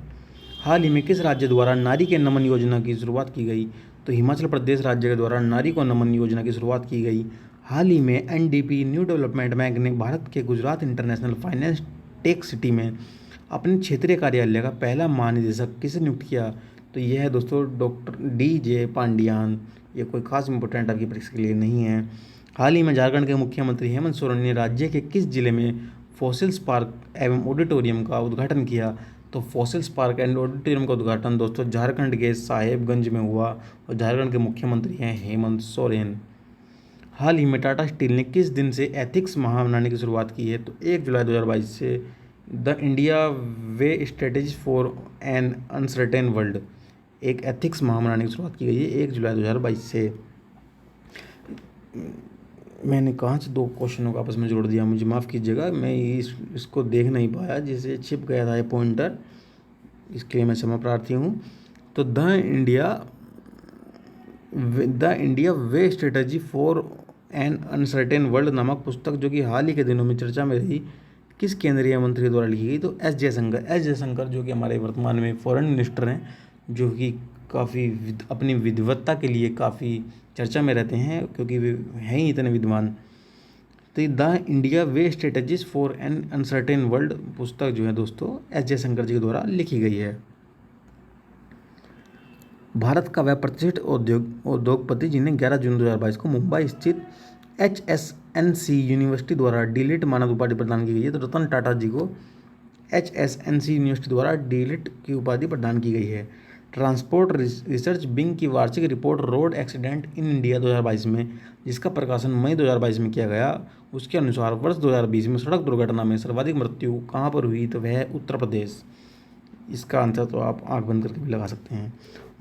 S1: हाल ही में किस राज्य द्वारा नारी के नमन योजना की शुरुआत की गई? तो हिमाचल प्रदेश राज्य के द्वारा नारी को नमन योजना की शुरुआत की गई। हाल ही में एनडीपी न्यू डेवलपमेंट बैंक ने भारत के Gujarat international finance tech city में अपने क्षेत्रीय कार्यालय का पहला महानिदेशक किसे नियुक्त किया? तो यह है दोस्तों डॉक्टर DJ पांडियान। ये कोई खास इंपॉर्टेंट आपकी परीक्षा के लिए नहीं है। हाल ही में झारखंड के मुख्यमंत्री हेमंत सोरेन ने राज्य के किस जिले में फॉसिल्स पार्क एवं ऑडिटोरियम का उद्घाटन किया? तो फॉसिल्स पार्क एंड ऑडिटोरियम का उद्घाटन दोस्तों झारखंड के साहेबगंज में हुआ और झारखंड के मुख्यमंत्री हैं हेमंत सोरेन। हाल ही में टाटा स्टील ने किस दिन से एथिक्स माह मनाने की शुरुआत की है? तो 1 जुलाई 2022 से the India way strategy for an uncertain world, एक एथिक्स माह मनाने की शुरुआत की गई है 1 जुलाई 2022 से। मैंने कहाँ से 2 क्वेश्चनों को आपस में जोड़ दिया, मुझे माफ़ कीजिएगा, मैं इसको देख नहीं पाया, जिसे छिप गया था ये पॉइंटर, इसके लिए मैं क्षमा प्रार्थी हूँ। तो the India way strategy for an uncertain world नामक पुस्तक, जो कि हाल ही के दिनों में चर्चा में रही, किस केंद्रीय मंत्री द्वारा लिखी गई? तो एस जयशंकर जो कि हमारे वर्तमान में फॉरेन मिनिस्टर हैं, जो कि काफ़ी अपनी विद्वत्ता के लिए काफ़ी चर्चा में रहते हैं क्योंकि वे हैं ही इतने विद्वान। तो the India way strategies for an uncertain world पुस्तक जो है दोस्तों एस जयशंकर जी के द्वारा लिखी गई है। भारत का वह प्रतिष्ठित उद्योगपति जिन्हें 11 जून 2022 को मुंबई स्थित HSNC यूनिवर्सिटी द्वारा डीलिट मानद उपाधि प्रदान की गई है, तो रतन टाटा जी को HSNC यूनिवर्सिटी द्वारा डीलिट की उपाधि प्रदान की गई है। ट्रांसपोर्ट रिसर्च विंग की वार्षिक report road accident in India 2022 में, जिसका प्रकाशन मई 2022 में किया गया, उसके अनुसार वर्ष 2020 में सड़क दुर्घटना में सर्वाधिक मृत्यु कहाँ पर हुई? तो वह है उत्तर प्रदेश। इसका आंसर तो आप आंख बंद करके भी लगा सकते हैं।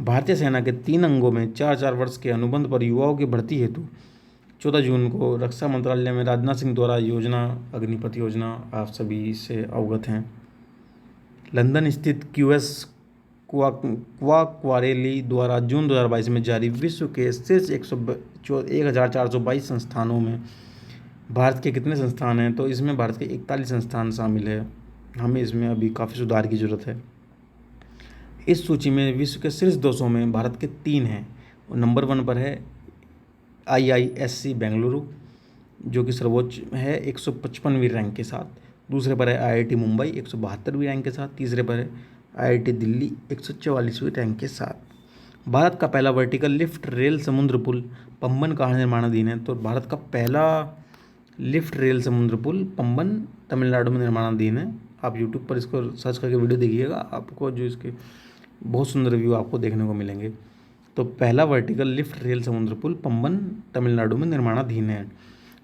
S1: भारतीय सेना के 3 अंगों में 4-4 वर्ष के अनुबंध पर युवाओं की भर्ती हेतु 14 जून को रक्षा मंत्रालय में राजनाथ सिंह द्वारा योजना अग्निपथ योजना, आप सभी से अवगत हैं। लंदन स्थित QS क्वारेली द्वारा जून 2022 में जारी विश्व के शीर्ष 1422 संस्थानों में भारत के कितने संस्थान हैं? तो इसमें भारत के 41 संस्थान शामिल है। हमें इसमें अभी काफ़ी सुधार की ज़रूरत है। इस सूची में विश्व के शीर्ष 200 में भारत के 3 हैं और नंबर 1 पर है IISc बेंगलुरु, जो कि सर्वोच्च है 155वीं रैंक के साथ। दूसरे पर है IIT मुंबई 172वीं रैंक के साथ। तीसरे पर है IIT दिल्ली 144वीं रैंक के साथ। भारत का पहला वर्टिकल लिफ्ट रेल समुद्र पुल पंबन कहाँ निर्माणाधीन है? तो भारत का पहला लिफ्ट रेल समुद्र पुल पंबन तमिलनाडु में निर्माणाधीन है। आप यूट्यूब पर इसको सर्च करके वीडियो देखिएगा, आपको जो इसके बहुत सुंदर रिव्यू आपको देखने को मिलेंगे। तो पहला वर्टिकल लिफ्ट रेल समुद्र पुल पंबन तमिलनाडु में निर्माणाधीन है।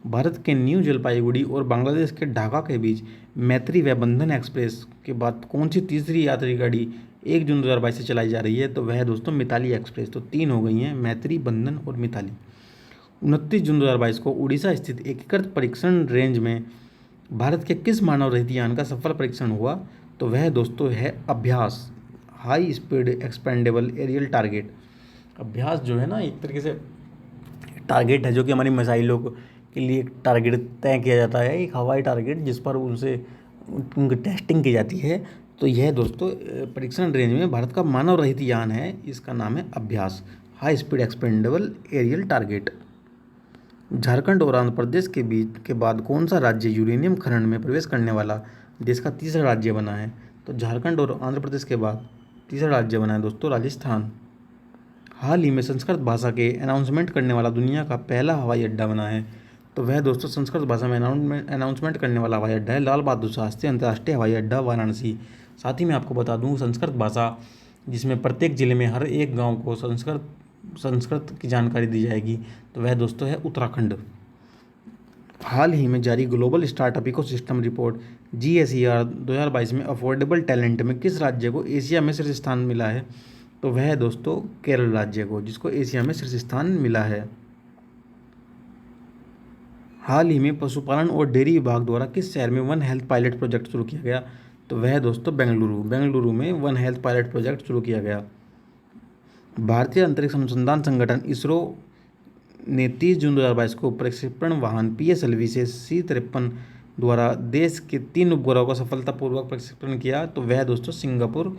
S1: भारत के न्यू जलपाईगुड़ी और बांग्लादेश के ढाका के बीच मैत्री व बंधन एक्सप्रेस के बाद कौन सी तीसरी यात्री गाड़ी 1 जून 2022 से चलाई जा रही है? तो वह है दोस्तों मिताली एक्सप्रेस। तो 3 हो गई हैं, मैत्री, बंधन और मिताली। 29 जून 2022 को उड़ीसा स्थित एकीकृत परीक्षण रेंज में भारत के किस मानव रहित यान का सफल परीक्षण हुआ? तो वह दोस्तों है Abhyas, high speed expendable aerial target. Abhyas जो है ना, एक तरीके से टारगेट है जो कि हमारी मिसाइलों के लिए एक टारगेट तय किया जाता है, एक हवाई टारगेट जिस पर उनसे उनकी टेस्टिंग की जाती है। तो यह दोस्तों परीक्षण रेंज में भारत का मानव रहित यान है, इसका नाम है Abhyas, high speed expendable aerial target. Jharkhand और आंध्र प्रदेश के बीच के बाद कौन सा राज्य यूरेनियम खनन में प्रवेश करने वाला देश का तीसरा राज्य बना है? तो झारखंड और आंध्र प्रदेश के बाद तीसरा राज्य बना है दोस्तों राजस्थान। हाल ही में संस्कृत भाषा के अनाउंसमेंट करने वाला दुनिया का पहला हवाई अड्डा बना है। तो वह दोस्तों संस्कृत भाषा में अनाउंसमेंट करने वाला हवाई अड्डा है लाल बहादुर शास्त्री अंतर्राष्ट्रीय हवाई अड्डा वाराणसी। साथ ही मैं आपको बता दूं, संस्कृत भाषा जिसमें प्रत्येक जिले में हर एक गांव को संस्कृत की जानकारी दी जाएगी, तो वह दोस्तों है उत्तराखंड। हाल ही में जारी global startup ecosystem report GSER 2022 में अफोर्डेबल टैलेंट में किस राज्य को एशिया में शीर्ष स्थान मिला है? तो वह है दोस्तों केरल राज्य को, जिसको एशिया में शीर्ष स्थान मिला है। हाल ही में पशुपालन और डेयरी विभाग द्वारा किस शहर में वन हेल्थ पायलट प्रोजेक्ट शुरू किया गया? तो वह है दोस्तों बेंगलुरु में वन हेल्थ पायलट प्रोजेक्ट शुरू किया गया। भारतीय अंतरिक्ष अनुसंधान संगठन इसरो ने 30 जून 2022 को प्रक्षेपण वाहन PSLV से C-53 द्वारा देश के 3 उपग्रहों का सफलतापूर्वक प्रक्षेपण किया। तो वह दोस्तों Singapore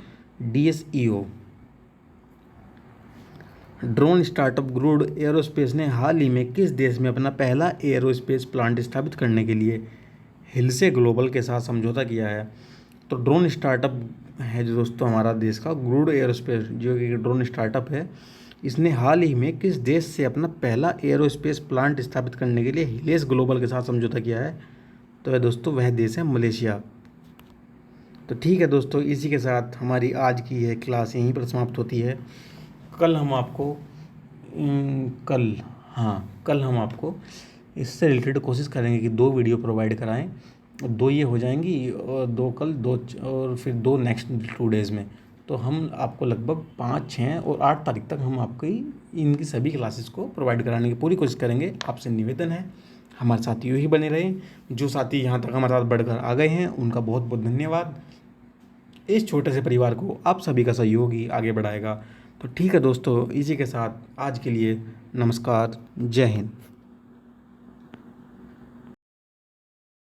S1: DSEO। Drone startup Garuda aerospace ने हाल ही में किस देश में अपना पहला एरोस्पेस प्लांट स्थापित करने के लिए हिलसे ग्लोबल के साथ समझौता किया है? तो ड्रोन स्टार्टअप है जो दोस्तों हमारा देश का ग्रूड एरोस्पेस, जो कि ड्रोन स्टार्टअप है, इसने हाल ही में किस देश से अपना पहला एरोस्पेस प्लांट स्थापित करने के लिए हिलेस ग्लोबल के साथ समझौता किया है? तो वह दोस्तों वह देश है मलेशिया। तो ठीक है दोस्तों, इसी के साथ हमारी आज की यह क्लास यहीं पर समाप्त होती है। कल हम आपको इससे रिलेटेड कोशिश करेंगे कि 2 वीडियो प्रोवाइड कराएं। 2 ये हो जाएंगी और 2 कल, 2 और फिर 2 नेक्स्ट 2 डेज़ में। तो हम आपको लगभग 5, 6 और 8 तारीख तक हम आपकी इनकी सभी क्लासेस को प्रोवाइड कराने की पूरी कोशिश करेंगे। आपसे निवेदन है हमारे साथ यूँ ही बने रहें। जो साथी यहाँ तक हमारे साथ बढ़कर आ गए हैं उनका बहुत बहुत धन्यवाद। इस छोटे से परिवार को आप सभी का सहयोग ही आगे बढ़ाएगा। तो ठीक है दोस्तों, इसी के साथ आज के लिए नमस्कार, जय हिंद।